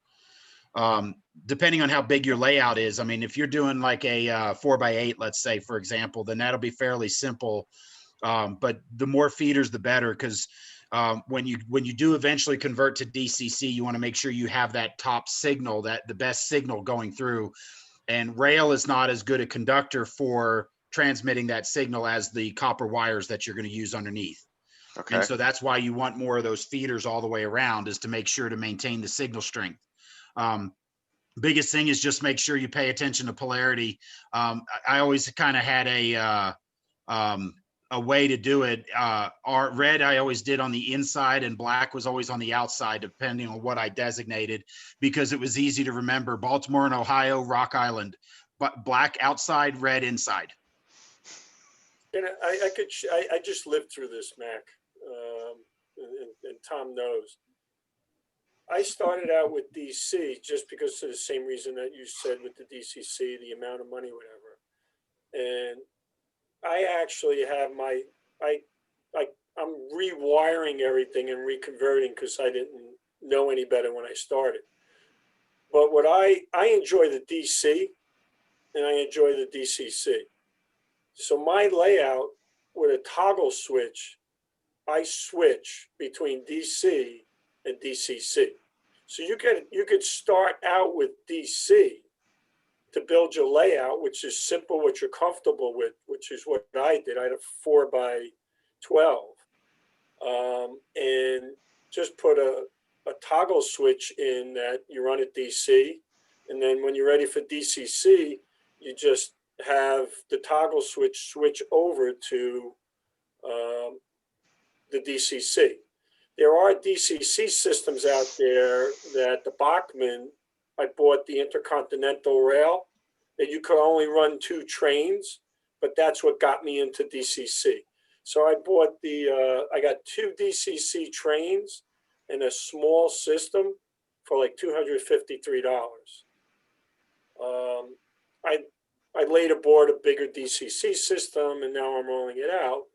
depending on how big your layout is. I mean, if you're doing like a 4x8, let's say, for example, then that'll be fairly simple. But the more feeders, the better, because when you do eventually convert to DCC, you want to make sure you have that top signal, that the best signal going through. And rail is not as good a conductor for transmitting that signal as the copper wires that you're going to use underneath. Okay. And so that's why you want more of those feeders all the way around, is to make sure to maintain the signal strength. Biggest thing is just make sure you pay attention to polarity. I always kind of had a way to do it. Red I always did on the inside, and black was always on the outside, depending on what I designated, because it was easy to remember. Baltimore and Ohio, Rock Island, but black outside, red inside. And I just lived through this, Mac, and Tom knows. I started out with DC just because of the same reason that you said with the DCC, the amount of money, whatever. And I actually have I'm rewiring everything and reconverting because I didn't know any better when I started. But what I enjoy the DC and I enjoy the DCC. So my layout with a toggle switch, I switch between DC and DCC. So you could start out with DC to build your layout, which is simple, what you're comfortable with, which is what I did. I had a 4x12, and just put a toggle switch in that you run at DC, and then when you're ready for DCC, you just have the toggle switch over to the DCC. There are DCC systems out there that the Bachmann, I bought the Intercontinental Rail, that you could only run 2 trains, but that's what got me into DCC. So I bought I got 2 DCC trains and a small system for like $253. I later bought a bigger DCC system, and now I'm rolling it out.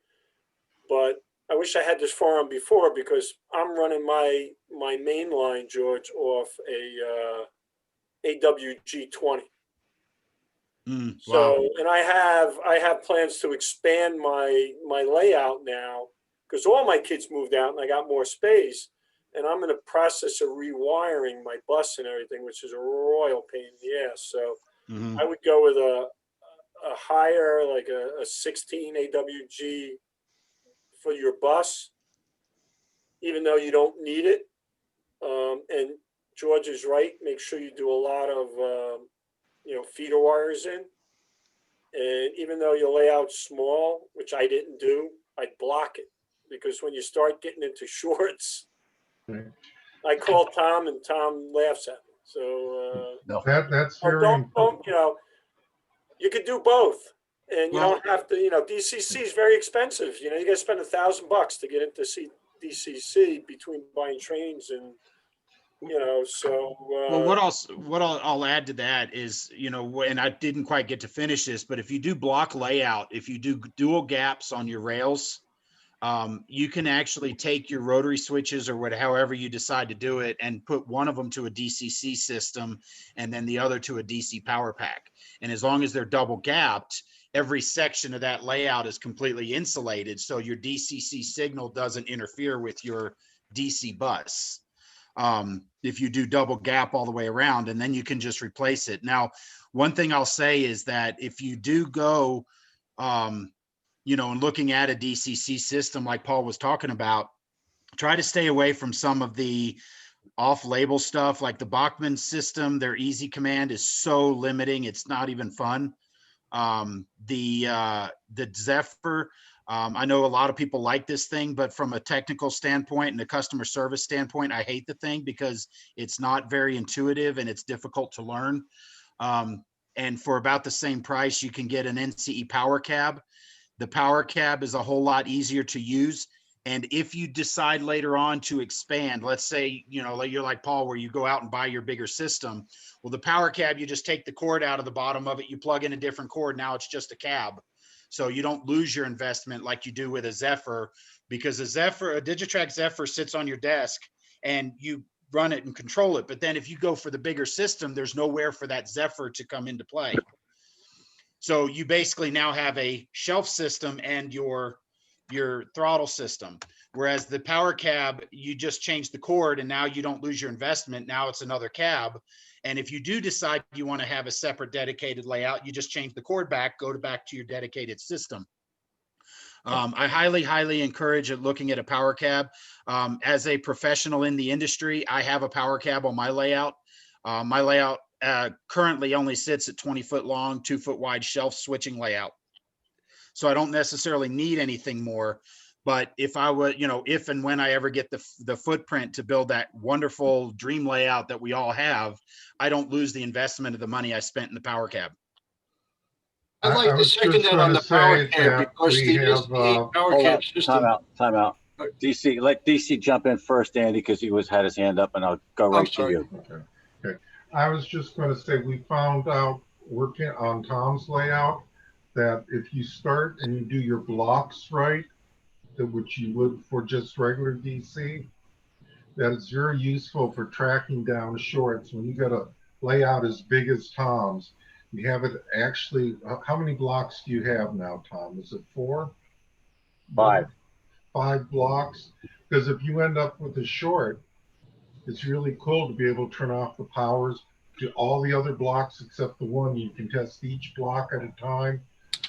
But I wish I had this forum before, because I'm running my main line, George, off a AWG20. So, wow. And I have plans to expand my layout now, because all my kids moved out and I got more space, and I'm in the process of rewiring my bus and everything, which is a royal pain in the ass. So I would go with a higher, like a 16 AWG for your bus, even though you don't need it. And George is right. Make sure you do a lot of, feeder wires in. And even though your layout's small, which I didn't do, I'd block it, because when you start getting into shorts, I call Tom and Tom laughs at me. So that's very important. You could do both. And you don't have to, DCC is very expensive. You got to spend $1,000 to get into DCC between buying trains and, so. Well, what I'll add to that is, and I didn't quite get to finish this, but if you do block layout, if you do dual gaps on your rails, you can actually take your rotary switches or however you decide to do it, and put one of them to a DCC system and then the other to a DC power pack. And as long as they're double gapped, every section of that layout is completely insulated, so your DCC signal doesn't interfere with your DC bus. If you do double gap all the way around, and then you can just replace it. Now, one thing I'll say is that if you do go, and looking at a DCC system like Paul was talking about, try to stay away from some of the off-label stuff, like the Bachmann system. Their easy command is so limiting, it's not even fun. The Zephyr, I know a lot of people like this thing, but from a technical standpoint and a customer service standpoint, I hate the thing because it's not very intuitive and it's difficult to learn. And for about the same price, you can get an NCE power cab. The power cab is a whole lot easier to use. And if you decide later on to expand, let's say, you're like Paul, where you go out and buy your bigger system. Well, the power cab, you just take the cord out of the bottom of it, you plug in a different cord. Now it's just a cab. So you don't lose your investment like you do with a Zephyr, because a Digitrack Zephyr sits on your desk and you run it and control it. But then if you go for the bigger system, there's nowhere for that Zephyr to come into play. So you basically now have a shelf system and your throttle system. Whereas the power cab, you just change the cord and now you don't lose your investment. Now it's another cab. And if you do decide you want to have a separate dedicated layout, you just change the cord back, back to your dedicated system. I highly encourage looking at a power cab. As a professional in the industry, I have a power cab on my layout. My layout currently only sits at 20-foot long, 2-foot wide shelf switching layout. So I don't necessarily need anything more. But if I would, if and when I ever get the footprint to build that wonderful dream layout that we all have, I don't lose the investment of the money I spent in the power cab. I'd like to was second just that on gonna the power say cab that because we the have, SDA power Hold cab on, system. time out. DC, let DC jump in first, Andy, because he had his hand up, and I'll go right to you. Okay. I was just going to say, we found out working on Tom's layout that if you start and you do your blocks right, which you would for just regular DC, that it's very useful for tracking down shorts. When you got a layout as big as Tom's, you have it actually, how many blocks do you have now, Tom? Is it 4? 5. 5 blocks? Because if you end up with a short, it's really cool to be able to turn off the powers to all the other blocks except the one. You can test each block at a time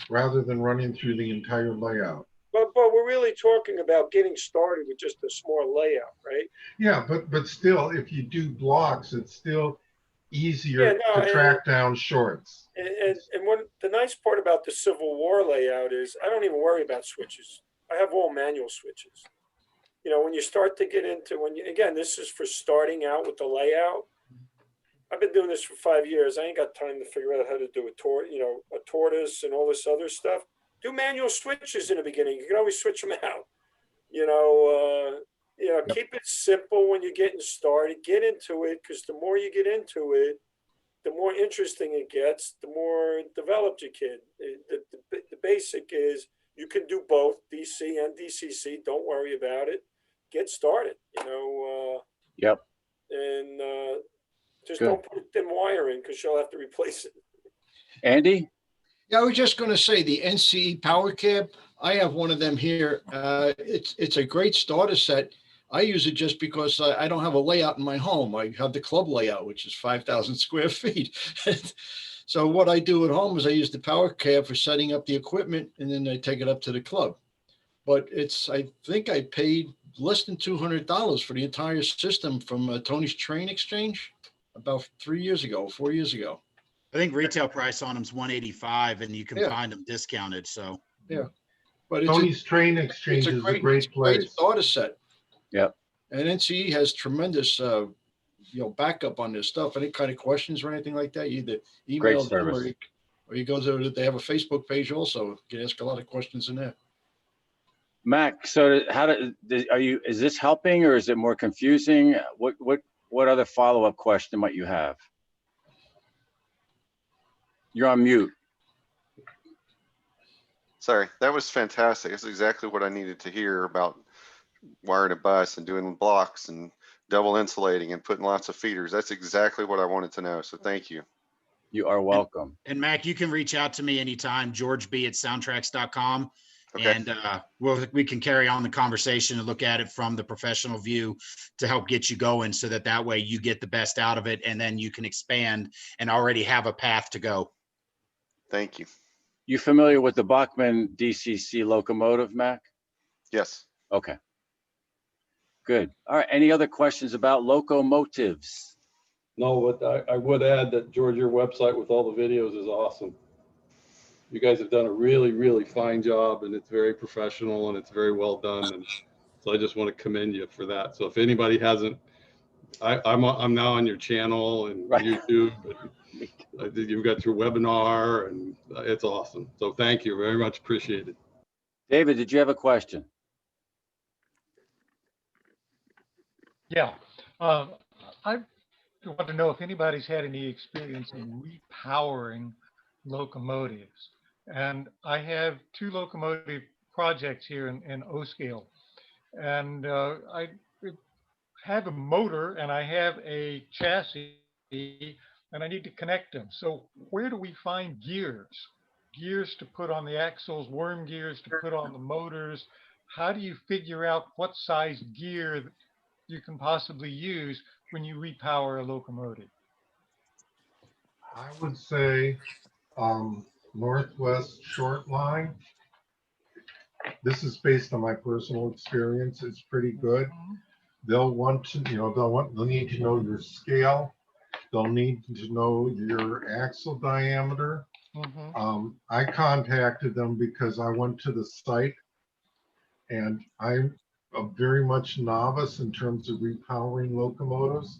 rather than running through the entire layout. But we're really talking about getting started with just a small layout, right? Yeah, but still, if you do blocks, it's still easier to track down shorts. And what the nice part about the Civil War layout is I don't even worry about switches. I have all manual switches. When you start to get into, again, this is for starting out with the layout. I've been doing this for 5 years. I ain't got time to figure out how to do a tortoise and all this other stuff. Do manual switches in the beginning. You can always switch them out. Keep it simple when you're getting started. Get into it, because the more you get into it, the more interesting it gets, the more developed you get. The basic is you can do both DC and DCC. Don't worry about it. Get started, Yep. And just Good. don't put thin wire in because you'll have to replace it. Andy? Yeah, I was just going to say the NCE power cab. I have one of them here. It's a great starter set. I use it just because I don't have a layout in my home. I have the club layout, which is 5,000 square feet. So what I do at home is I use the power cab for setting up the equipment, and then I take it up to the club. But I think I paid less than $200 for the entire system from Tony's Train Exchange about 4 years ago. I think retail price on them is $185, and you can find them discounted. So yeah, but Tony's Train Exchange is a great place. Great starter set. Yep. And NCE has tremendous, backup on this stuff. Any kind of questions or anything like that, you either email them or you go to. They have a Facebook page also. You can ask a lot of questions in there. Mac, so is this helping or is it more confusing? What other follow-up question might you have? You're on mute. Sorry, that was fantastic. That's exactly what I needed to hear about wiring a bus and doing blocks and double insulating and putting lots of feeders. That's exactly what I wanted to know. So thank you. You are welcome. And Mac, you can reach out to me anytime, georgeb@soundtracks.com. Okay. And we can carry on the conversation and look at it from the professional view to help get you going so that way you get the best out of it, and then you can expand and already have a path to go. Thank you. You familiar with the Bachmann DCC locomotive, Mac? Yes. Okay. Good. All right. Any other questions about locomotives? No, but I would add that, George, your website with all the videos is awesome. You guys have done a really, really fine job, and it's very professional and it's very well done. And so I just want to commend you for that. So if anybody hasn't, I'm now on your channel and YouTube. And you've got your webinar, and it's awesome. So thank you very much. Appreciate it. David, did you have a question? Yeah. I want to know if anybody's had any experience in repowering locomotives. And I have 2 locomotive projects here in O scale. And have a motor and I have a chassis and I need to connect them. So where do we find gears? Gears to put on the axles, worm gears to put on the motors. How do you figure out what size gear you can possibly use when you repower a locomotive? I would say Northwest Short Line. This is based on my personal experience. It's pretty good. They'll want to, they'll need to know your scale. They'll need to know your axle diameter. I contacted them because I went to the site and I'm a very much novice in terms of repowering locomotives.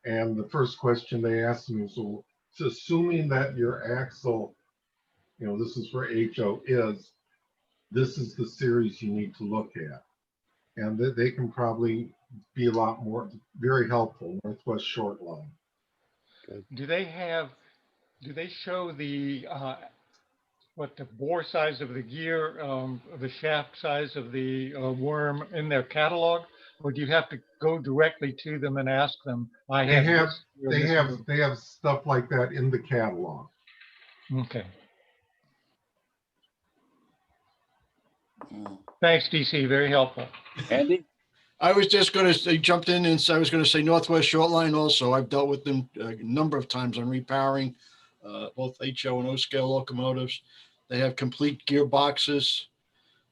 And the first question they asked me was, well, so assuming that your axle, this is for HO, this is the series you need to look at. And they can probably be a lot more, very helpful, Northwest Short Line. Do they show the, what the bore size of the gear, the shaft size of the worm in their catalog? Or do you have to go directly to them and ask them? They have stuff like that in the catalog. Okay. Thanks, DC. Very helpful. Andy? I was just going to jumped in and I was going to say Northwest Short Line also. I've dealt with them a number of times on repowering both HO and O scale locomotives. They have complete gearboxes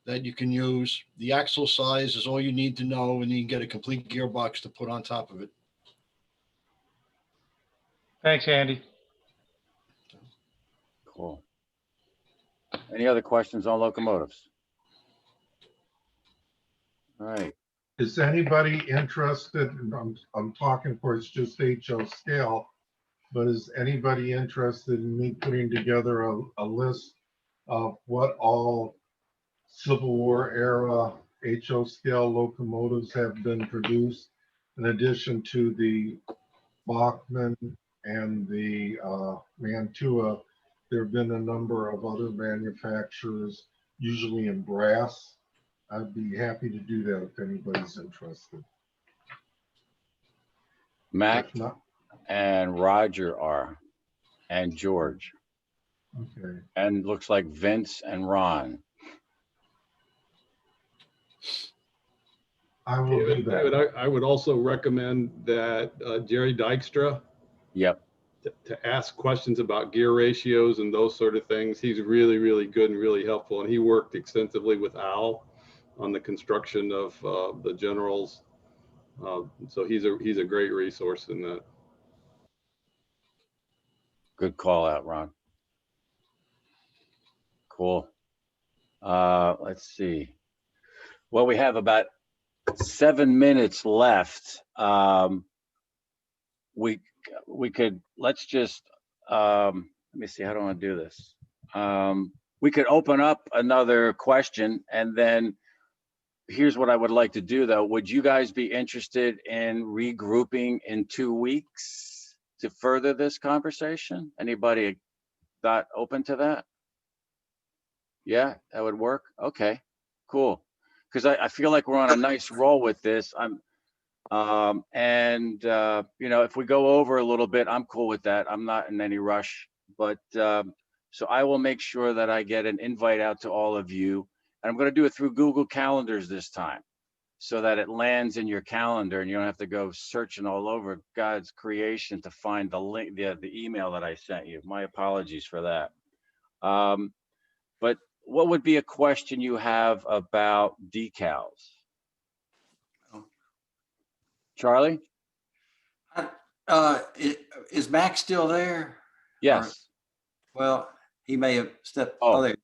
that you can use. The axle size is all you need to know, and you can get a complete gearbox to put on top of it. Thanks, Andy. Cool. Any other questions on locomotives? All right. Is anybody interested, I'm talking, of course, just HO scale, but is anybody interested in me putting together a list of what all Civil War era HO scale locomotives have been produced, in addition to the Bachmann and the Mantua? There have been a number of other manufacturers, usually in brass. I'd be happy to do that if anybody's interested. Mac and Roger are, and George. Okay. And looks like Vince and Ron. I will do that. David, I would also recommend that Jerry Dykstra. Yep. To ask questions about gear ratios and those sort of things. He's really, really good and really helpful. And he worked extensively with Al on the construction of the Generals. So he's a great resource in that. Good call out, Ron. Cool. Let's see. Well, we have about 7 minutes left. We could, let's just, let me see, how do I want to do this? We could open up another question, and then here's what I would like to do though. Would you guys be interested in regrouping in 2 weeks to further this conversation? Anybody got open to that? Yeah, that would work. Okay, cool. Because I feel like we're on a nice roll with this. If we go over a little bit, I'm cool with that. I'm not in any rush, but so I will make sure that I get an invite out to all of you, and I'm going to do it through Google Calendars this time, so that it lands in your calendar and you don't have to go searching all over God's creation to find the link, the email that I sent you. My apologies for that. But what would be a question you have about decals? Charlie? Is Max still there? Yes. Well, he may have stepped. Oh, there.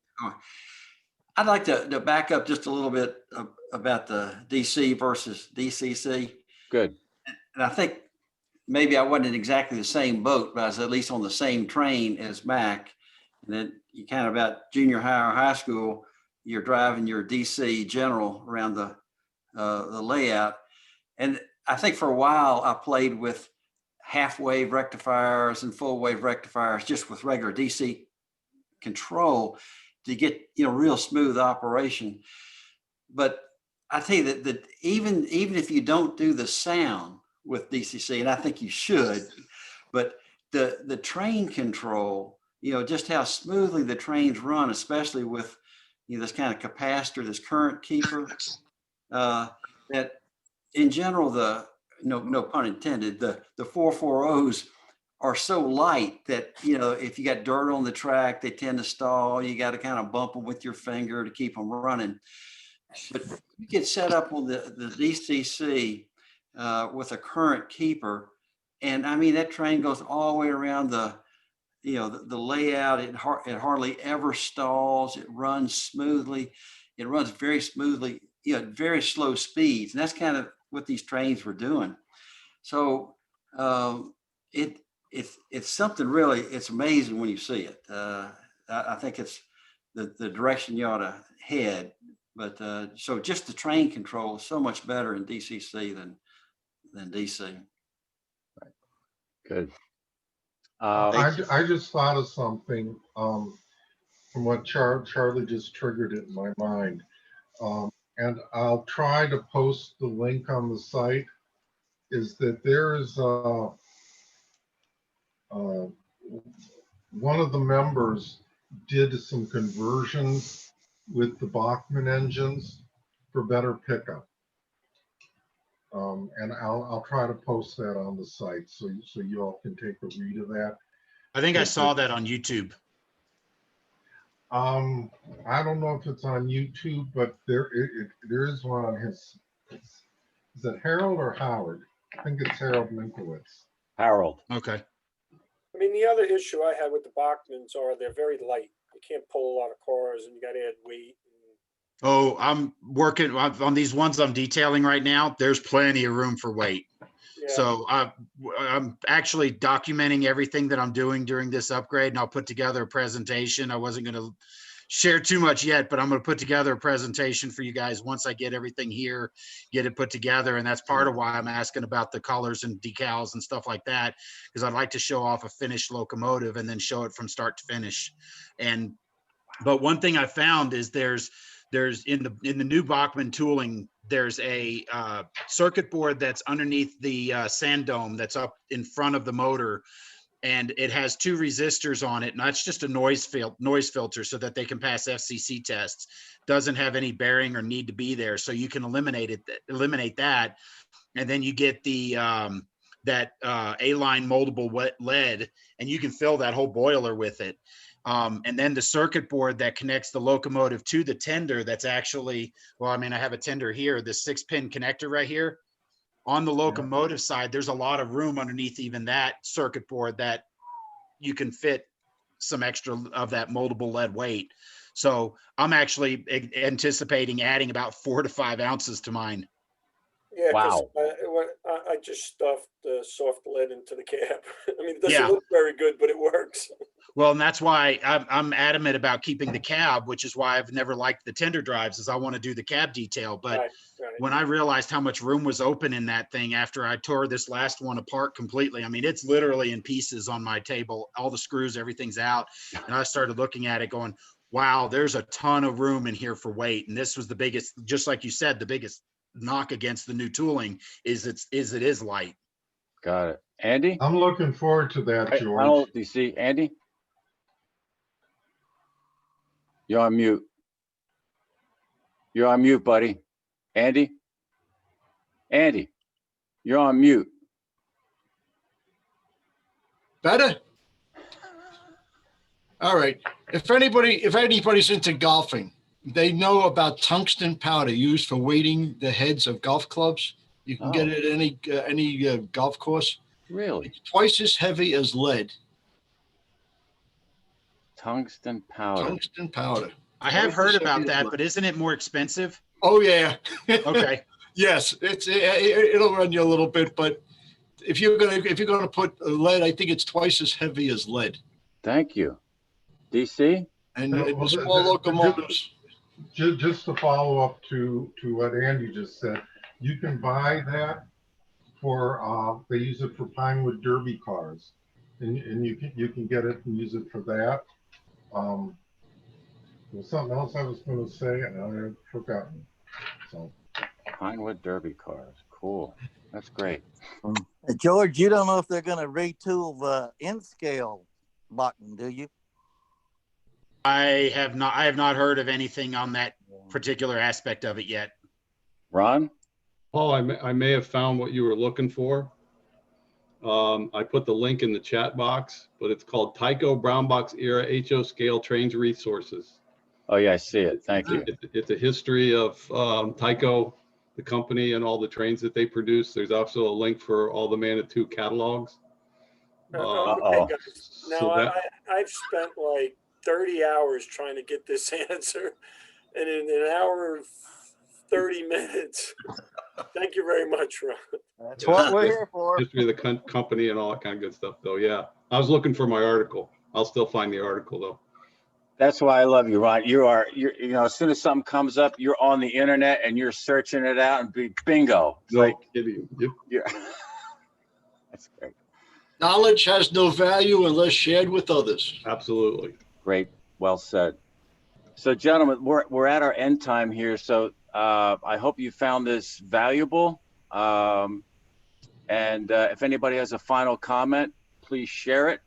I'd like to back up just a little bit about the DC versus DCC. Good. And I think maybe I wasn't in exactly the same boat, but I was at least on the same train as Mac. And then you kind of about junior high or high school, you're driving your DC General around the layout. And I think for a while I played with half wave rectifiers and full wave rectifiers just with regular DC control to get real smooth operation. But I tell you that even if you don't do the sound with DCC, and I think you should, but the train control, just how smoothly the trains run, especially with this kind of capacitor, this current keeper, that in general, no pun intended, the 440s are so light that, if you got dirt on the track, they tend to stall. You got to kind of bump them with your finger to keep them running. But you get set up on the DCC with a current keeper, and I mean that train goes all the way around the layout. It hardly ever stalls. It runs smoothly. It runs very smoothly, at very slow speeds, and that's kind of what these trains were doing. So it's something really. It's amazing when you see it. I think it's the direction you ought to head. But so just the train control is so much better in DCC than DC. Right. Good. I just thought of something from what Charlie just triggered it in my mind. And I'll try to post the link on the site, is that there is one of the members did some conversions with the Bachmann engines for better pickup. And I'll try to post that on the site so you all can take a read of that. I think I saw that on YouTube. I don't know if it's on YouTube, but there is one on his. Is it Harold or Howard? I think it's Harold Minkowitz. Harold. Okay. I mean, the other issue I had with the Bachmans are they're very light. You can't pull a lot of cars, and you got to add weight. Oh, I'm working on these ones I'm detailing right now. There's plenty of room for weight. Yeah. So I'm actually documenting everything that I'm doing during this upgrade, and I'll put together a presentation. I wasn't going to share too much yet, but I'm going to put together a presentation for you guys once I get everything here, get it put together. And that's part of why I'm asking about the colors and decals and stuff like that, because I'd like to show off a finished locomotive and then show it from start to finish. But one thing I found is there's in the new Bachmann tooling, there's a circuit board that's underneath the sand dome that's up in front of the motor, and it has 2 resistors on it, and that's just a noise filter so that they can pass FCC tests. Doesn't have any bearing or need to be there, so you can eliminate that, and then you get the that A-line moldable lead, and you can fill that whole boiler with it. And then the circuit board that connects the locomotive to the tender, that's actually, well, I mean, I have a tender here, the 6-pin connector right here. On the locomotive side, there's a lot of room underneath even that circuit board that you can fit some extra of that moldable lead weight. So I'm actually anticipating adding about 4 to 5 ounces to mine. Yeah, Wow. I just stuffed soft lead into the cab. I mean, it doesn't Yeah. look very good, but it works. Well, and that's why I'm adamant about keeping the cab, which is why I've never liked the tender drives, is I want to do the cab detail. But Right. when I realized how much room was open in that thing after I tore this last one apart completely, I mean, it's literally in pieces on my table, all the screws, everything's out. And I started looking at it going, wow, there's a ton of room in here for weight. And this was the biggest, just like you said, the biggest knock against the new tooling is it is light. Got it. Andy? I'm looking forward to that, I George. don't, do you see Andy? You're on mute. You're on mute, buddy. Andy? Andy, you're on mute. Better? All right. If anybody's into golfing, they know about tungsten powder used for weighting the heads of golf clubs. You can get it at any golf course. Really? It's twice as heavy as lead. Tungsten powder. Tungsten powder. I have Twice heard as heavy about as that, lead. but isn't it more expensive? Oh yeah. Okay. Yes, it'll run you a little bit, but if you're gonna put lead, I think it's twice as heavy as lead. Thank you. DC? And No, the well, small locomotives. Just to follow up to what Andy just said, you can buy that for they use it for Pinewood Derby cars, and you can get it and use it for that. There was something else I was going to say and I've forgotten. So Pinewood Derby cars. Cool. That's great. George, you don't know if they're going to retool the N-scale button, do you? I have not heard of anything on that particular aspect of it yet. Ron? Paul, I may have found what you were looking for. I put the link in the chat box, but it's called Tyco Brown Box Era HO Scale Trains Resources. Oh yeah, I see it. Thank you. It's a history of Tyco, the company, and all the trains that they produce. There's also a link for all the Manitou catalogs. Okay, guys. Now, So that, I've spent like 30 hours trying to get this answer, and in an hour and 30 minutes. Thank you very much, Ron. That's what we're here for. history of the company and all that kind of good stuff, though. Yeah, I was looking for my article. I'll still find the article, though. That's why I love you, Ron. You're, you know, as soon as something comes up, you're on the internet and you're searching it out and bingo. It's No like, kidding. Yep. you're, that's great. Knowledge has no value unless shared with others. Absolutely. Great. Well said. So gentlemen, we're at our end time here. So I hope you found this valuable. And if anybody has a final comment, please share it.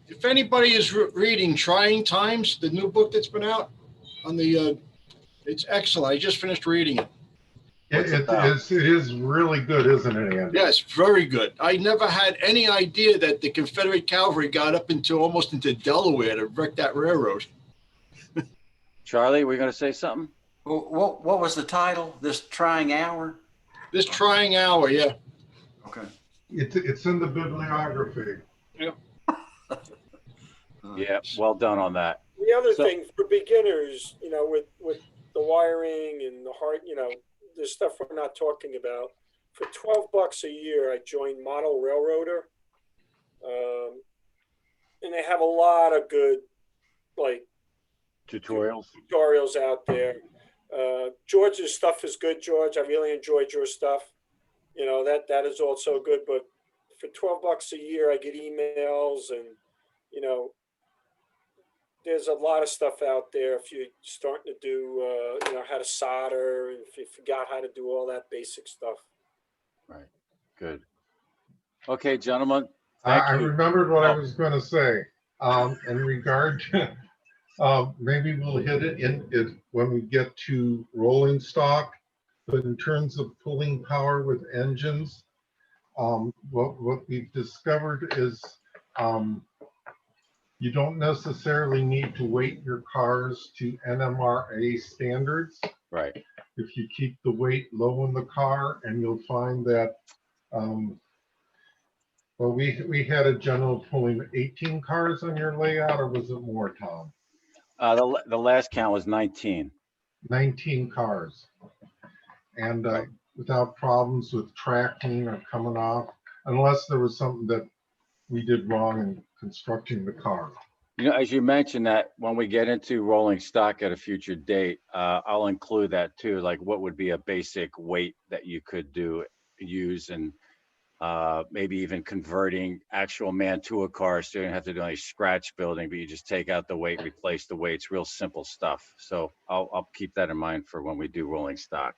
If anybody is reading Trying Times, the new book that's been out on the, it's excellent. I just finished reading it. It is really good, isn't it, Andy? Yes, very good. I never had any idea that the Confederate cavalry got up into almost into Delaware to wreck that railroad. Charlie, were you going to say something? What was the title? This Trying Hour? This Trying Hour, yeah. Okay. It's in the bibliography. Yeah. Yeah, well done on that. The other thing for beginners, you know, with the wiring and the hard, you know, the stuff we're not talking about, for $12 a year, I joined Model Railroader. And they have a lot of good, like, tutorials out there. George's stuff is good, George. I really enjoyed your stuff. You know, that is also good. But for $12 a year, I get emails and, you know, there's a lot of stuff out there if you're starting to do, you know, how to solder, if you forgot how to do all that basic stuff. Right. Good. Okay, gentlemen. I remembered what I was going to say in regard to, maybe we'll hit it when we get to rolling stock, but in terms of pulling power with engines, what we've discovered is you don't necessarily need to weight your cars to NMRA standards. Right. If you keep the weight low in the car, and you'll find that, well, we had a general pulling 18 cars on your layout, or was it more, Tom? The last count was 19. 19 cars. And without problems with tracking or coming off, unless there was something that we did wrong in constructing the car. You know, as you mentioned that when we get into rolling stock at a future date, I'll include that too. Like what would be a basic weight that you could use and maybe even converting actual Mantua cars so you don't have to do any scratch building, but you just take out the weight, replace the weights, real simple stuff. So I'll keep that in mind for when we do rolling stock.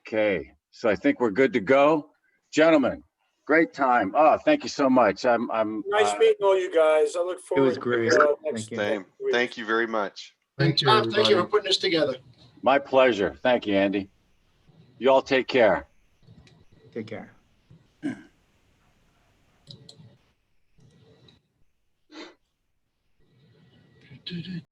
Okay, so I think we're good to go. Gentlemen, great time. Oh, thank you so much. I'm Nice meeting all you guys. I look forward was great. to Thank you. Same. Thank you very much. Thank you, Tom, thank you for everybody. putting this together. my pleasure. Thank you, Andy. You all take care. Take care.